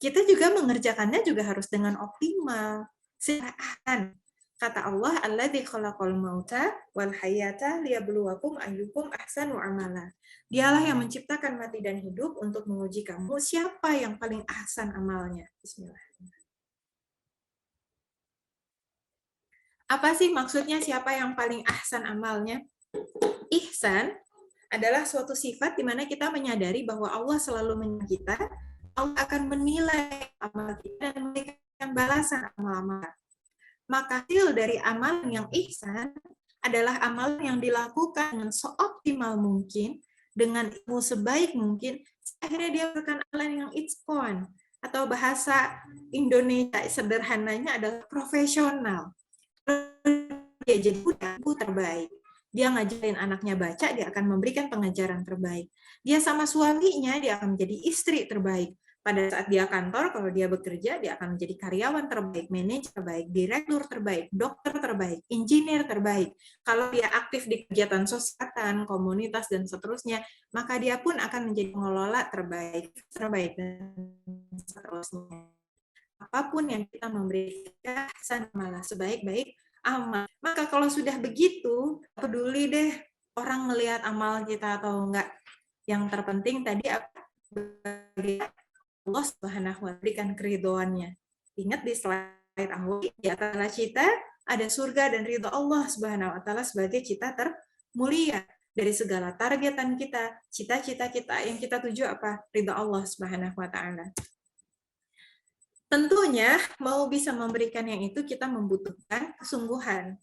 kita juga mengerjakannya juga harus dengan optimal. Silahkan. Kata Allah, alladzi khalaqal mauta wal hayata liyabluwakum ayyukum ahsanu amala. Dialah yang menciptakan mati dan hidup untuk menguji kamu siapa yang paling ahsan amalnya. Bismillah. Apa sih maksudnya siapa yang paling ahsan amalnya? Ihsan adalah suatu sifat di mana kita menyadari bahwa Allah selalu menilai kita, Allah akan menilai amal kita dan memberikan balasan amal-amal. Maka hasil dari amalan yang ihsan adalah amalan yang dilakukan dengan seoptimal mungkin, dengan ilmu sebaik mungkin, akhirnya dia melakukan amalan yang itqan, atau bahasa Indonesia sederhananya adalah profesional. Dia jadi guru terbaik. Dia ngajarin anaknya baca, dia akan memberikan pengajaran terbaik. Dia sama suaminya, dia akan menjadi istri terbaik. Pada saat dia kantor, kalau dia bekerja, dia akan menjadi karyawan terbaik, manajer terbaik, direktur terbaik, dokter terbaik, engineer terbaik. Kalau dia aktif di kegiatan sosial, komunitas, dan seterusnya, maka dia pun akan menjadi pengelola terbaik, dan seterusnya. Apapun yang kita memberikan, malah sebaik-baik amal. Maka kalau sudah begitu, peduli deh orang melihat amal kita atau enggak. Yang terpenting tadi apa? Allah Subhanahu wa taala berikan keridhoannya. Ingat di slide awal, di atas cita ada surga dan ridha Allah Subhanahu wa taala sebagai cita termulia. Dari segala targetan kita, cita-cita kita yang kita tuju apa? Ridha Allah Subhanahu wa taala. Tentunya mau bisa memberikan yang itu kita membutuhkan kesungguhan.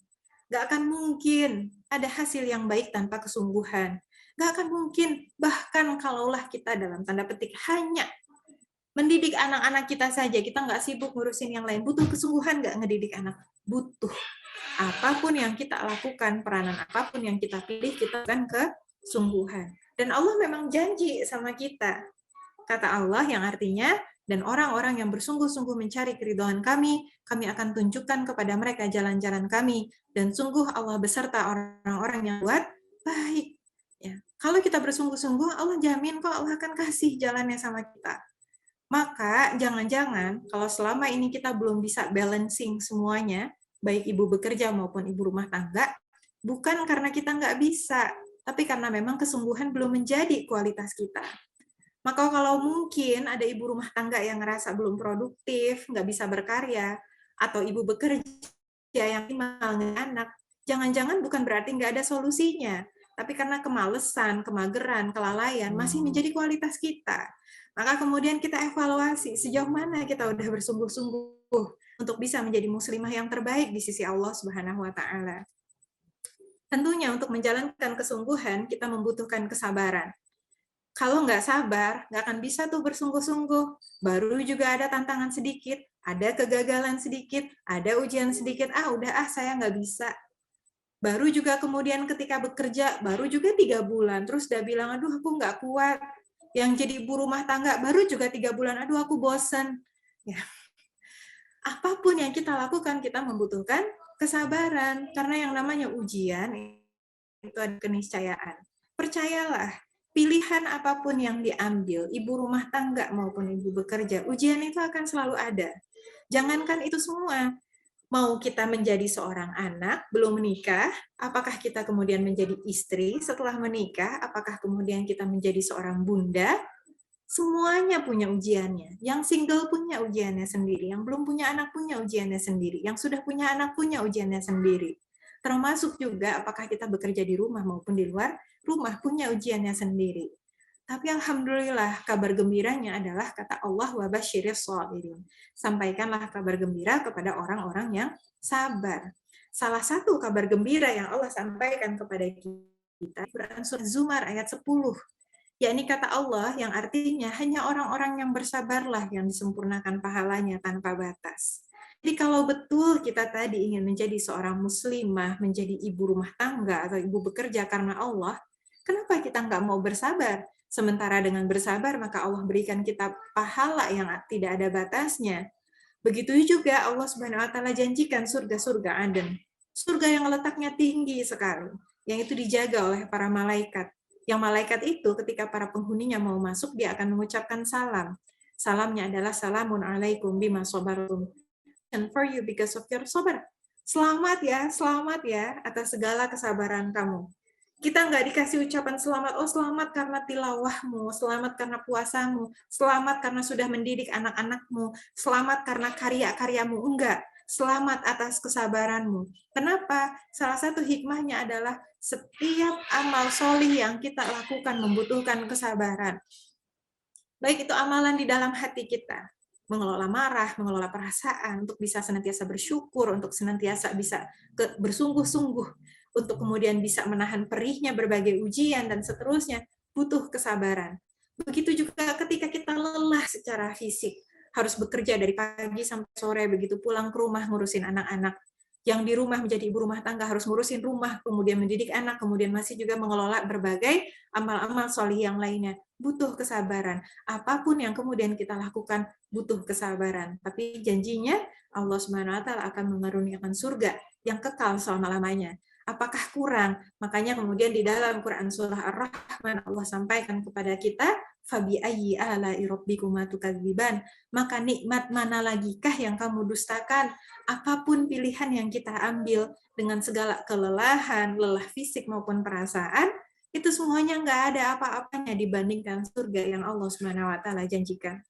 Gak akan mungkin ada hasil yang baik tanpa kesungguhan. Gak akan mungkin, bahkan kalaulah kita dalam tanda petik hanya mendidik anak-anak kita saja, kita nggak sibuk ngurusin yang lain. Butuh kesungguhan nggak ngedidik anak? Butuh. Apapun yang kita lakukan, peranan apapun yang kita pilih, kita akan kesungguhan. Dan Allah memang janji sama kita. Kata Allah yang artinya, dan orang-orang yang bersungguh-sungguh mencari keridhaan kami akan tunjukkan kepada mereka jalan-jalan kami, dan sungguh Allah beserta orang-orang yang buat baik. Ya. Kalau kita bersungguh-sungguh, Allah jamin kok Allah akan kasih jalannya sama kita. Maka jangan-jangan kalau selama ini kita belum bisa balancing semuanya, baik ibu bekerja maupun ibu rumah tangga, bukan karena kita nggak bisa, tapi karena memang kesungguhan belum menjadi kualitas kita. Maka kalau mungkin ada ibu rumah tangga yang ngerasa belum produktif, nggak bisa berkarya, atau ibu bekerja yang tinggal anak, jangan-jangan bukan berarti nggak ada solusinya, tapi karena kemalesan, kemageran, kelalaian masih menjadi kualitas kita. Maka kemudian kita evaluasi sejauh mana kita udah bersungguh-sungguh untuk bisa menjadi muslimah yang terbaik di sisi Allah Subhanahu wa taala. Tentunya untuk menjalankan kesungguhan kita membutuhkan kesabaran. Kalau nggak sabar, nggak akan bisa tuh bersungguh-sungguh. Baru juga ada tantangan sedikit, ada kegagalan sedikit, ada ujian sedikit, udah saya nggak bisa. Baru juga kemudian ketika bekerja, baru juga 3 bulan, terus udah bilang, aduh aku nggak kuat. Yang jadi ibu rumah tangga, baru juga 3 bulan, aduh aku bosan. Ya. Apapun yang kita lakukan, kita membutuhkan kesabaran. Karena yang namanya ujian, itu ada keniscayaan. Percayalah, pilihan apapun yang diambil, ibu rumah tangga maupun ibu bekerja, ujian itu akan selalu ada. Jangankan itu semua, mau kita menjadi seorang anak, belum menikah, apakah kita kemudian menjadi istri setelah menikah, apakah kemudian kita menjadi seorang bunda, semuanya punya ujiannya. Yang single punya ujiannya sendiri, yang belum punya anak punya ujiannya sendiri, yang sudah punya anak punya ujiannya sendiri. Termasuk juga apakah kita bekerja di rumah maupun di luar rumah punya ujiannya sendiri. Tapi alhamdulillah kabar gembiranya adalah kata Allah wa basyiris shabirin. Sampaikanlah kabar gembira kepada orang-orang yang sabar. Salah satu kabar gembira yang Allah sampaikan kepada kita Quran surah Zumar ayat 10, yakni kata Allah yang artinya hanya orang-orang yang bersabarlah yang disempurnakan pahalanya tanpa batas. Jadi kalau betul kita tadi ingin menjadi seorang muslimah, menjadi ibu rumah tangga atau ibu bekerja karena Allah, kenapa kita nggak mau bersabar? Sementara dengan bersabar maka Allah berikan kita pahala yang tidak ada batasnya. Begitu juga Allah Subhanahu wa taala janjikan surga-surga Aden. Surga yang letaknya tinggi sekali, yang itu dijaga oleh para malaikat. Yang malaikat itu ketika para penghuninya mau masuk dia akan mengucapkan salam. Salamnya adalah salamun alaikum bima sabartum. And for you because of your sabar. Selamat ya atas segala kesabaran kamu. Kita nggak dikasih ucapan selamat, selamat karena tilawahmu, selamat karena puasamu, selamat karena sudah mendidik anak-anakmu, selamat karena karya-karyamu. Enggak, selamat atas kesabaranmu. Kenapa? Salah satu hikmahnya adalah setiap amal solih yang kita lakukan membutuhkan kesabaran. Baik itu amalan di dalam hati kita, mengelola marah, mengelola perasaan, untuk bisa senantiasa bersyukur, untuk senantiasa bisa bersungguh-sungguh, untuk kemudian bisa menahan perihnya berbagai ujian, dan seterusnya, butuh kesabaran. Begitu juga ketika kita lelah secara fisik, harus bekerja dari pagi sampai sore, begitu pulang ke rumah ngurusin anak-anak, yang di rumah menjadi ibu rumah tangga harus ngurusin rumah, kemudian mendidik anak, kemudian masih juga mengelola berbagai amal-amal solih yang lainnya. Butuh kesabaran. Apapun yang kemudian kita lakukan butuh kesabaran. Tapi janjinya Allah Subhanahu wa taala akan mengaruniakan surga yang kekal selama-lamanya. Apakah kurang? Makanya kemudian di dalam Quran surah Ar-Rahman Allah sampaikan kepada kita, fabi ayyi ala'i rabbikuma tukadziban, maka nikmat mana lagikah yang kamu dustakan? Apapun pilihan yang kita ambil dengan segala kelelahan, lelah fisik maupun perasaan, itu semuanya nggak ada apa-apanya dibandingkan surga yang Allah Subhanahu wa taala janjikan.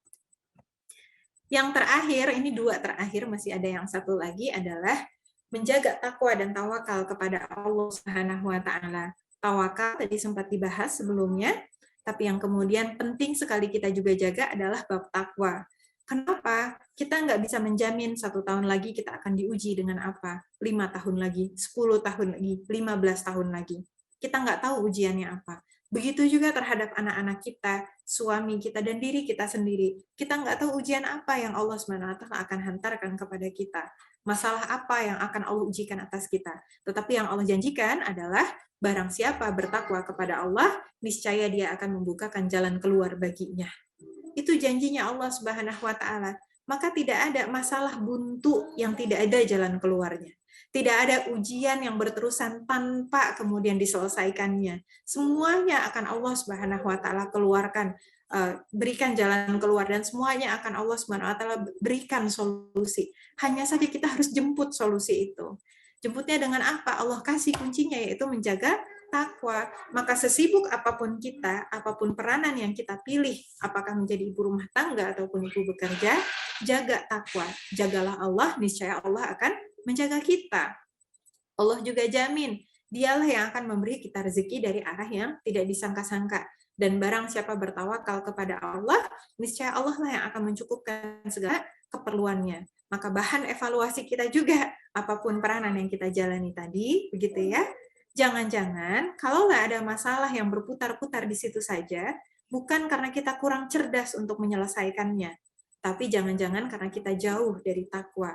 Yang terakhir, ini 2 terakhir, masih ada yang satu lagi adalah menjaga takwa dan tawakal kepada Allah Subhanahu wa taala. Tawakal tadi sempat dibahas sebelumnya, tapi yang kemudian penting sekali kita juga jaga adalah bab takwa. Kenapa? Kita nggak bisa menjamin 1 tahun lagi kita akan diuji dengan apa, 5 tahun lagi, 10 tahun lagi, 15 tahun lagi. Kita nggak tahu ujiannya apa. Begitu juga terhadap anak-anak kita, suami kita, dan diri kita sendiri. Kita nggak tahu ujian apa yang Allah SWT akan hantarkan kepada kita. Masalah apa yang akan Allah ujikan atas kita. Tetapi yang Allah janjikan adalah barang siapa bertakwa kepada Allah, niscaya dia akan membukakan jalan keluar baginya. Itu janjinya Allah Subhanahu wa taala. Maka tidak ada masalah buntu yang tidak ada jalan keluarnya. Tidak ada ujian yang berterusan tanpa kemudian diselesaikannya. Semuanya akan Allah Subhanahu wa taala keluarkan, berikan jalan keluar, dan semuanya akan Allah Subhanahu wa taala berikan solusi. Hanya saja kita harus jemput solusi itu. Jemputnya dengan apa? Allah kasih kuncinya, yaitu menjaga takwa. Maka sesibuk apapun kita, apapun peranan yang kita pilih, apakah menjadi ibu rumah tangga ataupun ibu bekerja, jaga takwa. Jagalah Allah, niscaya Allah akan menjaga kita. Allah juga jamin, dialah yang akan memberi kita rezeki dari arah yang tidak disangka-sangka. Dan barang siapa bertawakal kepada Allah, niscaya Allah lah yang akan mencukupkan segala keperluannya. Maka bahan evaluasi kita juga, apapun peranan yang kita jalani tadi, begitu ya. Jangan-jangan, kalaulah ada masalah yang berputar-putar di situ saja, bukan karena kita kurang cerdas untuk menyelesaikannya, tapi jangan-jangan karena kita jauh dari takwa.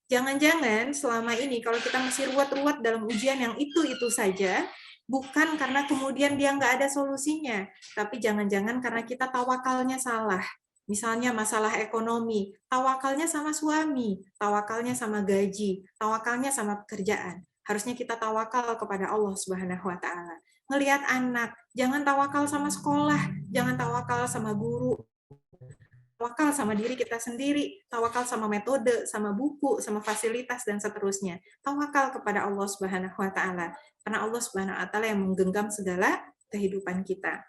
Jangan-jangan selama ini kalau kita masih ruwet-ruwet dalam ujian yang itu-itu saja, bukan karena kemudian dia nggak ada solusinya, tapi jangan-jangan karena kita tawakalnya salah. Misalnya masalah ekonomi, tawakalnya sama suami, tawakalnya sama gaji, tawakalnya sama pekerjaan. Harusnya kita tawakal kepada Allah Subhanahu wa taala. Ngelihat anak, jangan tawakal sama sekolah, jangan tawakal sama guru, tawakal sama diri kita sendiri, tawakal sama metode, sama buku, sama fasilitas, dan seterusnya. Tawakal kepada Allah Subhanahu wa taala. Karena Allah Subhanahu wa taala yang menggenggam segala kehidupan kita.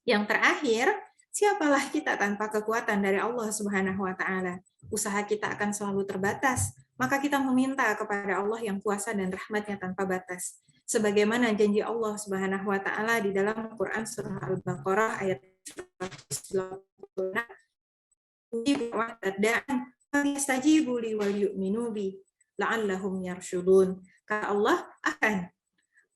Yang terakhir, siapalah kita tanpa kekuatan dari Allah Subhanahu wa taala? Usaha kita akan selalu terbatas, maka kita meminta kepada Allah yang kuasa dan rahmatnya tanpa batas. Sebagaimana janji Allah Subhanahu wa taala di dalam Quran surah Al-Baqarah ayat 186, kata Allah akan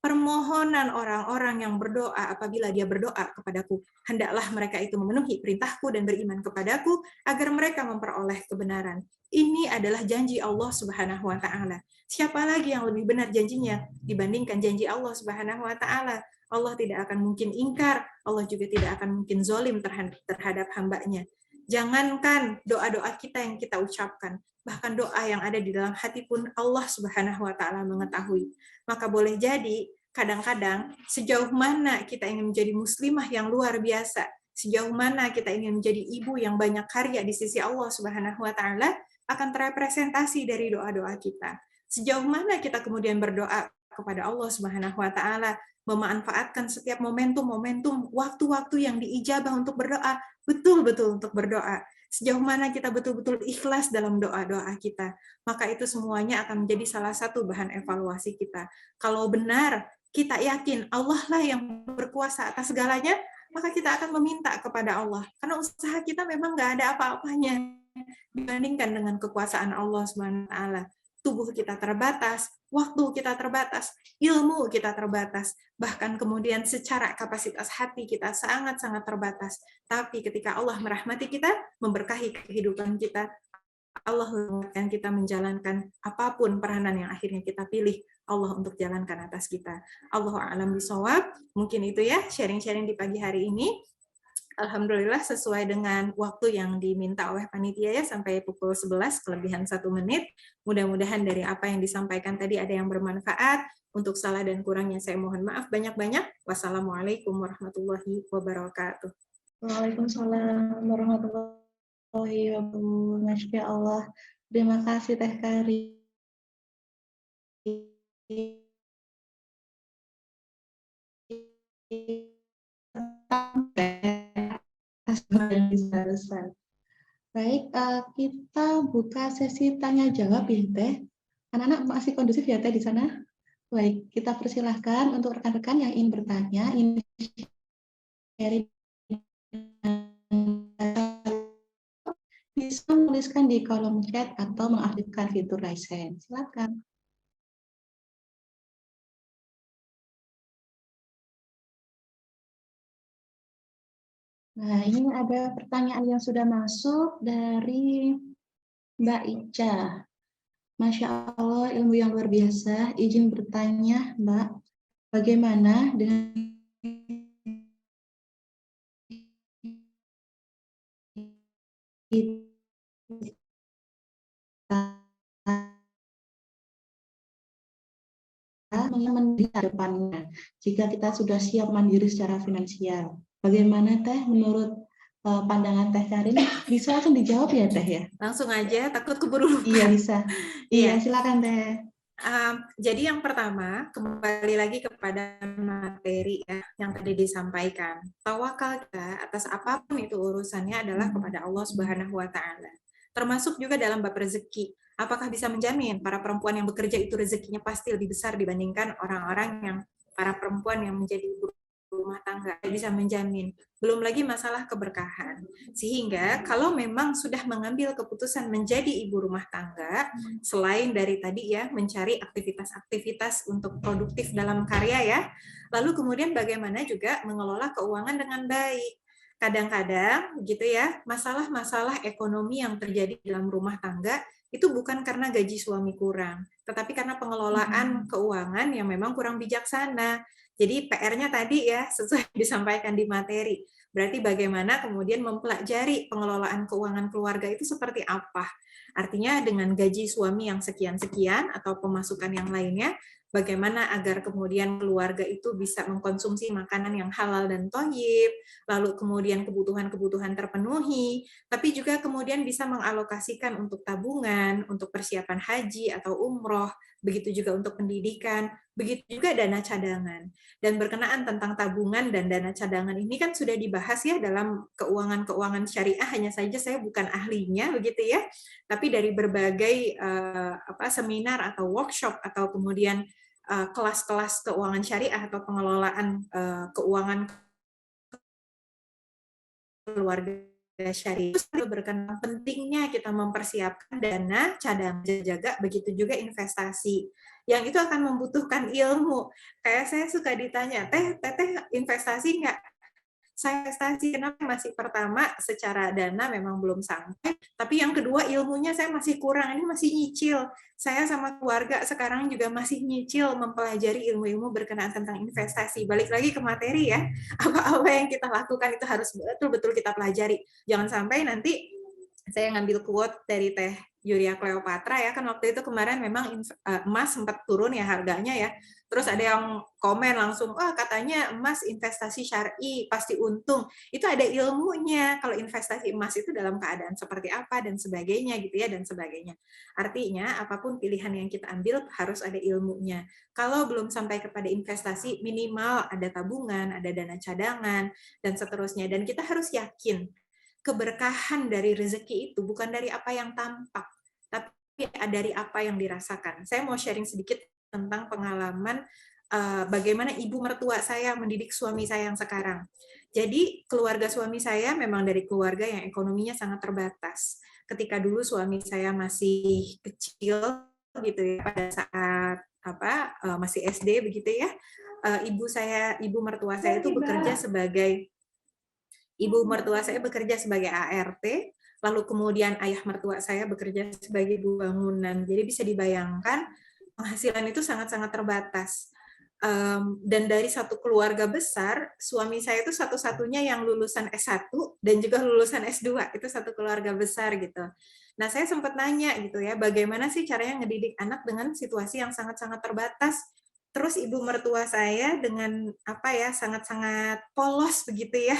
permohonan orang-orang yang berdoa apabila dia berdoa kepadaku, hendaklah mereka itu memenuhi perintahku dan beriman kepadaku agar mereka memperoleh kebenaran. Ini adalah janji Allah Subhanahu wa taala. Siapa lagi yang lebih benar janjinya dibandingkan janji Allah Subhanahu wa taala? Allah tidak akan mungkin ingkar, Allah juga tidak akan mungkin zalim terhadap hamba-Nya. Jangankan doa-doa kita yang kita ucapkan, bahkan doa yang ada di dalam hati pun Allah Subhanahu wa taala mengetahui. Maka boleh jadi kadang-kadang sejauh mana kita ingin menjadi muslimah yang luar biasa, sejauh mana kita ingin menjadi ibu yang banyak karya di sisi Allah Subhanahu wa taala, akan terrepresentasi dari doa-doa kita. Sejauh mana kita kemudian berdoa kepada Allah Subhanahu wa taala, memanfaatkan setiap momentum-momentum waktu-waktu yang diijabah untuk berdoa, betul-betul untuk berdoa. Sejauh mana kita betul-betul ikhlas dalam doa-doa kita, maka itu semuanya akan menjadi salah satu bahan evaluasi kita. Kalau benar kita yakin Allah lah yang berkuasa atas segalanya, maka kita akan meminta kepada Allah. Karena usaha kita memang nggak ada apa-apanya dibandingkan dengan kekuasaan Allah SWT. Tubuh kita terbatas, waktu kita terbatas, ilmu kita terbatas, bahkan kemudian secara kapasitas hati kita sangat-sangat terbatas. Tapi ketika Allah merahmati kita, memberkahi kehidupan kita, Allah mengingatkan kita menjalankan apapun peranan yang akhirnya kita pilih, Allah untuk jalankan atas kita. Allahu a'lam bishawab. Mungkin itu ya sharing-sharing di pagi hari ini. Alhamdulillah sesuai dengan waktu yang diminta oleh panitia ya, sampai pukul 11 kelebihan 1 menit. Mudah-mudahan dari apa yang disampaikan tadi ada yang bermanfaat. Untuk salah dan kurangnya saya mohon maaf banyak-banyak. Wassalamualaikum warahmatullahi wabarakatuh. Waalaikumsalam warahmatullahi wabarakatuh. Masya Allah. Terima kasih Teh Kari. Baik, kita buka sesi tanya jawab ya Teh. Anak-anak masih kondusif ya Teh di sana? Baik, kita persilahkan untuk rekan-rekan yang ingin bertanya, ingin sharing, bisa menuliskan di kolom chat atau mengaktifkan fitur raise hand. Silakan. Nah, ini ada pertanyaan yang sudah masuk dari Mbak Ica. Masya Allah, ilmu yang luar biasa. Izin bertanya, Mbak, bagaimana dengan kita di depannya jika kita sudah siap mandiri secara finansial? Bagaimana Teh menurut pandangan Teh Karin? Bisa langsung dijawab ya Teh ya? Langsung aja, takut keburu lupa. Iya bisa. Iya, Iya. silakan Teh. Jadi yang pertama, kembali lagi kepada materi ya, yang tadi disampaikan. Tawakal kita atas apapun itu urusannya adalah kepada Allah Subhanahu wa Ta'ala. Termasuk juga dalam bab rezeki. Apakah bisa menjamin para perempuan yang bekerja itu rezekinya pasti lebih besar dibandingkan orang-orang yang para perempuan yang menjadi ibu rumah tangga? Bisa menjamin. Belum lagi masalah keberkahan. Sehingga kalau memang sudah mengambil keputusan menjadi ibu rumah tangga, selain dari tadi ya mencari aktivitas-aktivitas untuk produktif dalam karya ya, lalu kemudian bagaimana juga mengelola keuangan dengan baik. Kadang-kadang gitu ya, masalah-masalah ekonomi yang terjadi dalam rumah tangga itu bukan karena gaji suami kurang, tetapi karena pengelolaan keuangan yang memang kurang bijaksana. Jadi PR-nya tadi ya, sesuai disampaikan di materi. Berarti bagaimana kemudian mempelajari pengelolaan keuangan keluarga itu seperti apa. Artinya dengan gaji suami yang sekian-sekian atau pemasukan yang lainnya, bagaimana agar kemudian keluarga itu bisa mengkonsumsi makanan yang halal dan thayyib, lalu kemudian kebutuhan-kebutuhan terpenuhi, tapi juga kemudian bisa mengalokasikan untuk tabungan, untuk persiapan haji atau umroh, begitu juga untuk pendidikan, begitu juga dana cadangan. Dan berkenaan tentang tabungan dan dana cadangan ini kan sudah dibahas ya dalam keuangan-keuangan syariah, hanya saja saya bukan ahlinya begitu ya, tapi dari berbagai seminar atau workshop atau kemudian kelas-kelas keuangan syariah atau pengelolaan keuangan keluarga syariah itu berkenaan pentingnya kita mempersiapkan dana cadangan jaga, begitu juga investasi yang itu akan membutuhkan ilmu. Kayak saya suka ditanya, teteh investasi nggak? Saya investasi, kenapa? Masih pertama secara dana memang belum sampai, tapi yang kedua ilmunya saya masih kurang, ini masih nyicil. Saya sama keluarga sekarang juga masih nyicil mempelajari ilmu-ilmu berkenaan tentang investasi. Balik lagi ke materi ya, apa-apa yang kita lakukan itu harus betul-betul kita pelajari. Jangan sampai nanti saya ngambil quote dari Teh Yuria Cleopatra ya, kan waktu itu kemarin memang emas sempat turun ya harganya ya. Terus ada yang komen langsung, katanya emas investasi syar'i pasti untung. Itu ada ilmunya kalau investasi emas itu dalam keadaan seperti apa dan sebagainya gitu ya dan sebagainya. Artinya apapun pilihan yang kita ambil harus ada ilmunya. Kalau belum sampai kepada investasi, minimal ada tabungan, ada dana cadangan dan seterusnya. Dan kita harus yakin keberkahan dari rezeki itu bukan dari apa yang tampak, tapi dari apa yang dirasakan. Saya mau sharing sedikit tentang pengalaman bagaimana ibu mertua saya mendidik suami saya yang sekarang. Jadi keluarga suami saya memang dari keluarga yang ekonominya sangat terbatas. Ketika dulu suami saya masih kecil gitu ya, pada saat masih SD begitu ya, ibu mertua saya itu bekerja sebagai ART, lalu kemudian ayah mertua saya bekerja sebagai ibu bangunan. Jadi bisa dibayangkan penghasilan itu sangat-sangat terbatas. Dan dari satu keluarga besar, suami saya itu satu-satunya yang lulusan S1 dan juga lulusan S2. Itu satu keluarga besar gitu. Nah, saya sempat nanya gitu ya, bagaimana sih caranya ngedidik anak dengan situasi yang sangat-sangat terbatas? Terus ibu mertua saya dengan sangat-sangat polos begitu ya,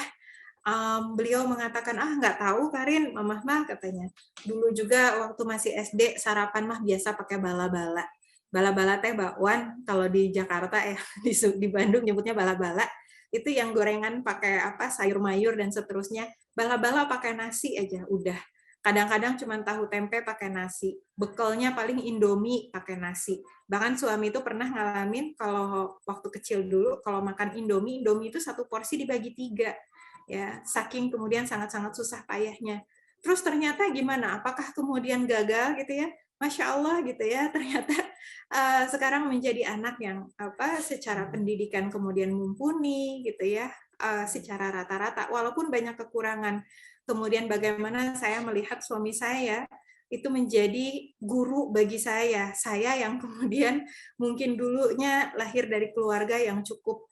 beliau mengatakan, nggak tahu Karin, mamah mah katanya. Dulu juga waktu masih SD sarapan mah biasa pakai bala-bala. Bala-bala teh bakwan, kalau di Jakarta ya di Bandung nyebutnya bala-bala. Itu yang gorengan pakai sayur mayur dan seterusnya. Bala-bala pakai nasi aja udah. Kadang-kadang cuma tahu tempe pakai nasi, bekalnya paling Indomie pakai nasi. Bahkan suami itu pernah ngalamin kalau waktu kecil dulu, kalau makan Indomie itu satu porsi dibagi 3. Ya, saking kemudian sangat-sangat susah payahnya. Terus ternyata gimana? Apakah kemudian gagal gitu ya? Masya Allah gitu ya, ternyata sekarang menjadi anak yang secara pendidikan kemudian mumpuni gitu ya, secara rata-rata, walaupun banyak kekurangan. Kemudian bagaimana saya melihat suami saya itu menjadi guru bagi saya yang kemudian mungkin dulunya lahir dari keluarga yang cukup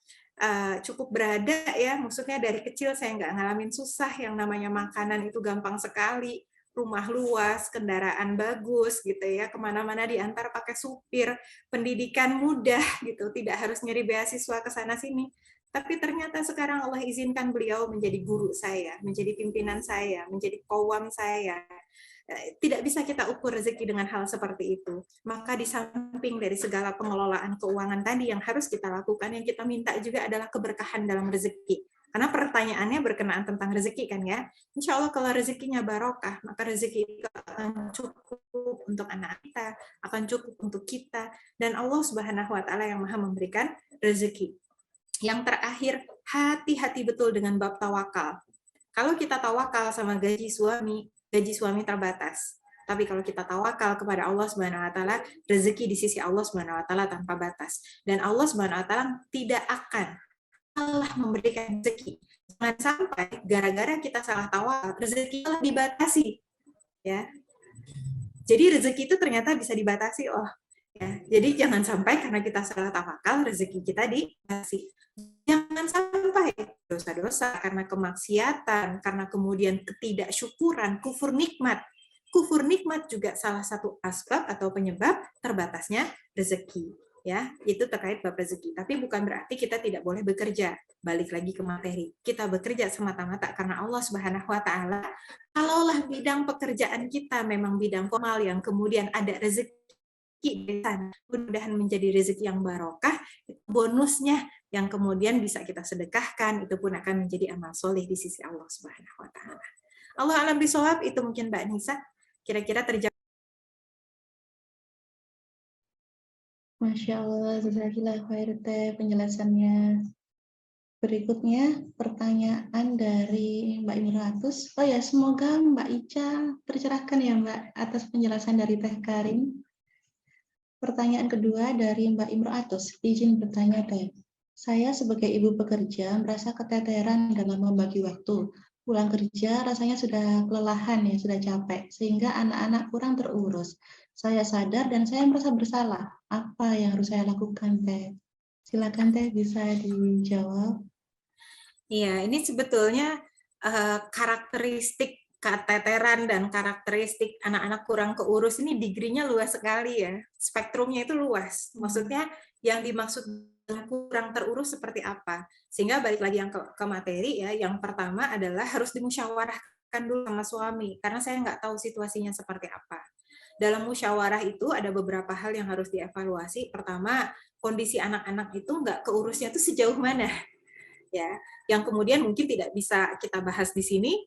berada ya, maksudnya dari kecil saya nggak ngalamin susah, yang namanya makanan itu gampang sekali, rumah luas, kendaraan bagus gitu ya, kemana-mana diantar pakai supir, pendidikan mudah gitu, tidak harus nyari beasiswa ke sana sini. Tapi ternyata sekarang Allah izinkan beliau menjadi guru saya, menjadi pimpinan saya, menjadi kawam saya. Tidak bisa kita ukur rezeki dengan hal seperti itu. Maka di samping dari segala pengelolaan keuangan tadi yang harus kita lakukan, yang kita minta juga adalah keberkahan dalam rezeki. Karena pertanyaannya berkenaan tentang rezeki kan ya. Insya Allah kalau rezekinya barokah, maka rezeki itu akan cukup untuk anak kita, akan cukup untuk kita, dan Allah Subhanahu wa Ta'ala yang Maha memberikan rezeki. Yang terakhir, hati-hati betul dengan bab tawakal. Kalau kita tawakal sama gaji suami terbatas. Tapi kalau kita tawakal kepada Allah Subhanahu wa Ta'ala, rezeki di sisi Allah Subhanahu wa Ta'ala tanpa batas. Dan Allah Subhanahu wa Ta'ala tidak akan salah memberikan rezeki. Jangan sampai gara-gara kita salah tawakal, rezeki telah dibatasi. Ya. Jadi rezeki itu ternyata bisa dibatasi. Ya, jadi jangan sampai karena kita salah tawakal, rezeki kita dibatasi. Jangan sampai dosa-dosa karena kemaksiatan, karena kemudian ketidaksyukuran, kufur nikmat. Kufur nikmat juga salah satu asbab atau penyebab terbatasnya rezeki. Ya, itu terkait bab rezeki. Tapi bukan berarti kita tidak boleh bekerja. Balik lagi ke materi. Kita bekerja semata-mata karena Allah Subhanahu wa Ta'ala. Kalaulah bidang pekerjaan kita memang bidang formal yang kemudian ada rezeki di sana, mudah-mudahan menjadi rezeki yang barokah, bonusnya yang kemudian bisa kita sedekahkan, itu pun akan menjadi amal soleh di sisi Allah Subhanahu wa Ta'ala. Allah alam bisawab, itu mungkin Mbak Nisa, kira-kira terjawab. Masya Allah, jazakallahu khairan penjelasannya. Berikutnya pertanyaan dari Mbak Imratus. Oh ya, semoga Mbak Ica tercerahkan ya Mbak atas penjelasan dari Teh Karin. Pertanyaan kedua dari Mbak Imratus. Izin bertanya Teh. Saya sebagai ibu pekerja merasa keteteran dalam membagi waktu. Pulang kerja rasanya sudah kelelahan ya, sudah capek, sehingga anak-anak kurang terurus. Saya sadar dan saya merasa bersalah. Apa yang harus saya lakukan Teh? Silakan Teh bisa dijawab. Iya, ini sebetulnya karakteristik keteteran dan karakteristik anak-anak kurang keurus ini degree-nya luas sekali ya. Spektrumnya itu luas. Maksudnya yang dimaksud dengan kurang terurus seperti apa? Sehingga balik lagi yang ke materi ya, yang pertama adalah harus dimusyawarahkan dulu sama suami, karena saya nggak tahu situasinya seperti apa. Dalam musyawarah itu ada beberapa hal yang harus dievaluasi. Pertama, kondisi anak-anak itu nggak keurusnya itu sejauh mana? Ya, yang kemudian mungkin tidak bisa kita bahas di sini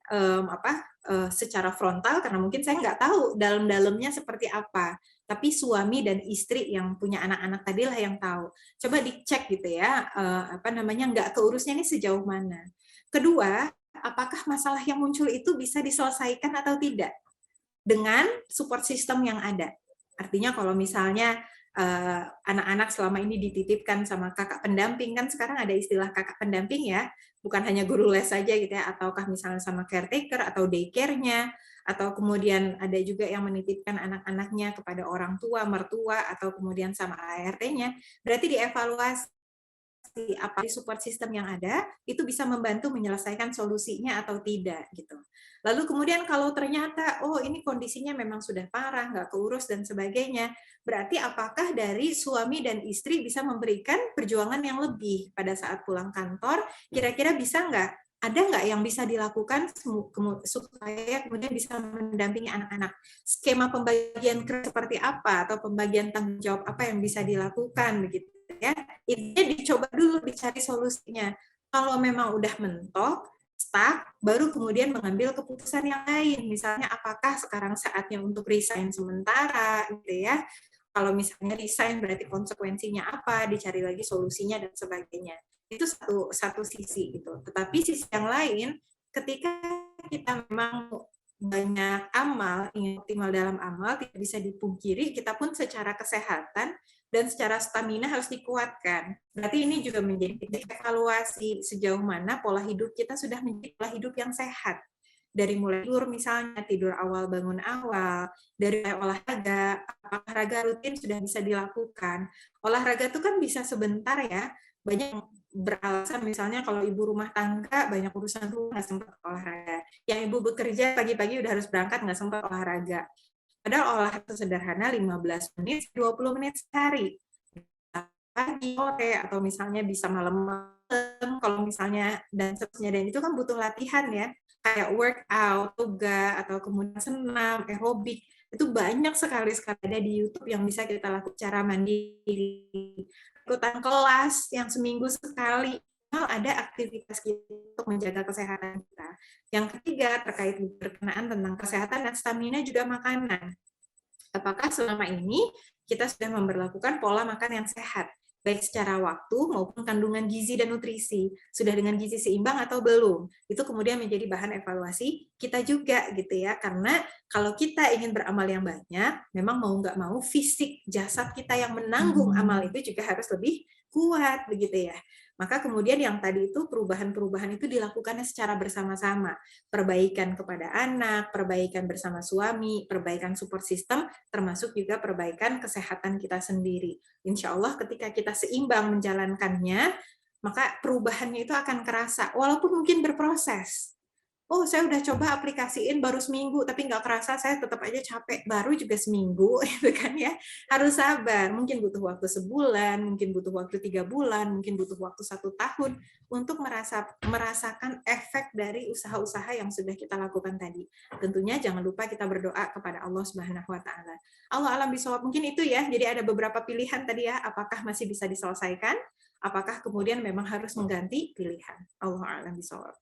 secara frontal karena mungkin saya nggak tahu dalam-dalamnya seperti apa. Tapi suami dan istri yang punya anak-anak tadilah yang tahu. Coba dicek gitu ya, nggak keurusnya ini sejauh mana. Kedua, apakah masalah yang muncul itu bisa diselesaikan atau tidak dengan support system yang ada. Artinya kalau misalnya anak-anak selama ini dititipkan sama kakak pendamping, kan sekarang ada istilah kakak pendamping ya, bukan hanya guru les saja gitu ya, ataukah misalnya sama caretaker atau daycare-nya, atau kemudian ada juga yang menitipkan anak-anaknya kepada orang tua, mertua, atau kemudian sama ART-nya, berarti dievaluasi apa support system yang ada itu bisa membantu menyelesaikan solusinya atau tidak gitu. Lalu kemudian kalau ternyata ini kondisinya memang sudah parah, nggak keurus dan sebagainya, berarti apakah dari suami dan istri bisa memberikan perjuangan yang lebih pada saat pulang kantor? Kira-kira bisa nggak? Ada nggak yang bisa dilakukan supaya kemudian bisa mendampingi anak-anak? Skema pembagian kerja seperti apa atau pembagian tanggung jawab apa yang bisa dilakukan begitu ya? Intinya dicoba dulu, dicari solusinya. Kalau memang udah mentok, stuck, baru kemudian mengambil keputusan yang lain. Misalnya apakah sekarang saatnya untuk resign sementara, gitu ya. Kalau misalnya resign berarti konsekuensinya apa, dicari lagi solusinya dan sebagainya. Itu satu sisi gitu. Tetapi sisi yang lain, ketika kita memang banyak amal, ingin optimal dalam amal, tidak bisa dipungkiri, kita pun secara kesehatan dan secara stamina harus dikuatkan. Berarti ini juga menjadi titik evaluasi sejauh mana pola hidup kita sudah menjadi pola hidup yang sehat. Dari mulai tidur misalnya, tidur awal, bangun awal, dari olahraga, olahraga rutin sudah bisa dilakukan. Olahraga itu kan bisa sebentar ya, banyak beralasan misalnya kalau ibu rumah tangga banyak urusan rumah nggak sempat olahraga. Yang ibu bekerja pagi-pagi udah harus berangkat nggak sempat olahraga. Padahal olahraga sederhana 15 menit, 20 menit sehari. Pagi, sore, atau misalnya bisa malam-malam, kalau misalnya, dan seterusnya. Dan itu kan butuh latihan ya, kayak workout, yoga, atau kemudian senam, aerobik. Itu banyak sekali ada di YouTube yang bisa kita lakukan secara mandiri. Ikutan kelas yang seminggu sekali, ada aktivitas kita untuk menjaga kesehatan kita. Yang ketiga, terkait berkenaan tentang kesehatan dan stamina juga makanan. Apakah selama ini kita sudah memberlakukan pola makan yang sehat, baik secara waktu maupun kandungan gizi dan nutrisi, sudah dengan gizi seimbang atau belum? Itu kemudian menjadi bahan evaluasi kita juga gitu ya, karena kalau kita ingin beramal yang banyak, memang mau nggak mau fisik jasad kita yang menanggung amal itu juga harus lebih kuat begitu ya. Maka kemudian yang tadi itu perubahan-perubahan itu dilakukannya secara bersama-sama. Perbaikan kepada anak, perbaikan bersama suami, perbaikan support system, termasuk juga perbaikan kesehatan kita sendiri. Insya Allah ketika kita seimbang menjalankannya, maka perubahannya itu akan kerasa, walaupun mungkin berproses. Oh, saya udah coba aplikasiin baru seminggu, tapi nggak kerasa, saya tetap aja capek. Baru juga seminggu, gitu kan ya. Harus sabar. Mungkin butuh waktu sebulan, mungkin butuh waktu 3 bulan, mungkin butuh waktu 1 tahun untuk merasakan efek dari usaha-usaha yang sudah kita lakukan tadi. Tentunya jangan lupa kita berdoa kepada Allah Subhanahu Wa Taala. Allah alam bisawab. Mungkin itu ya. Jadi ada beberapa pilihan tadi ya. Apakah masih bisa diselesaikan? Apakah kemudian memang harus mengganti pilihan? Allah alam bisawab.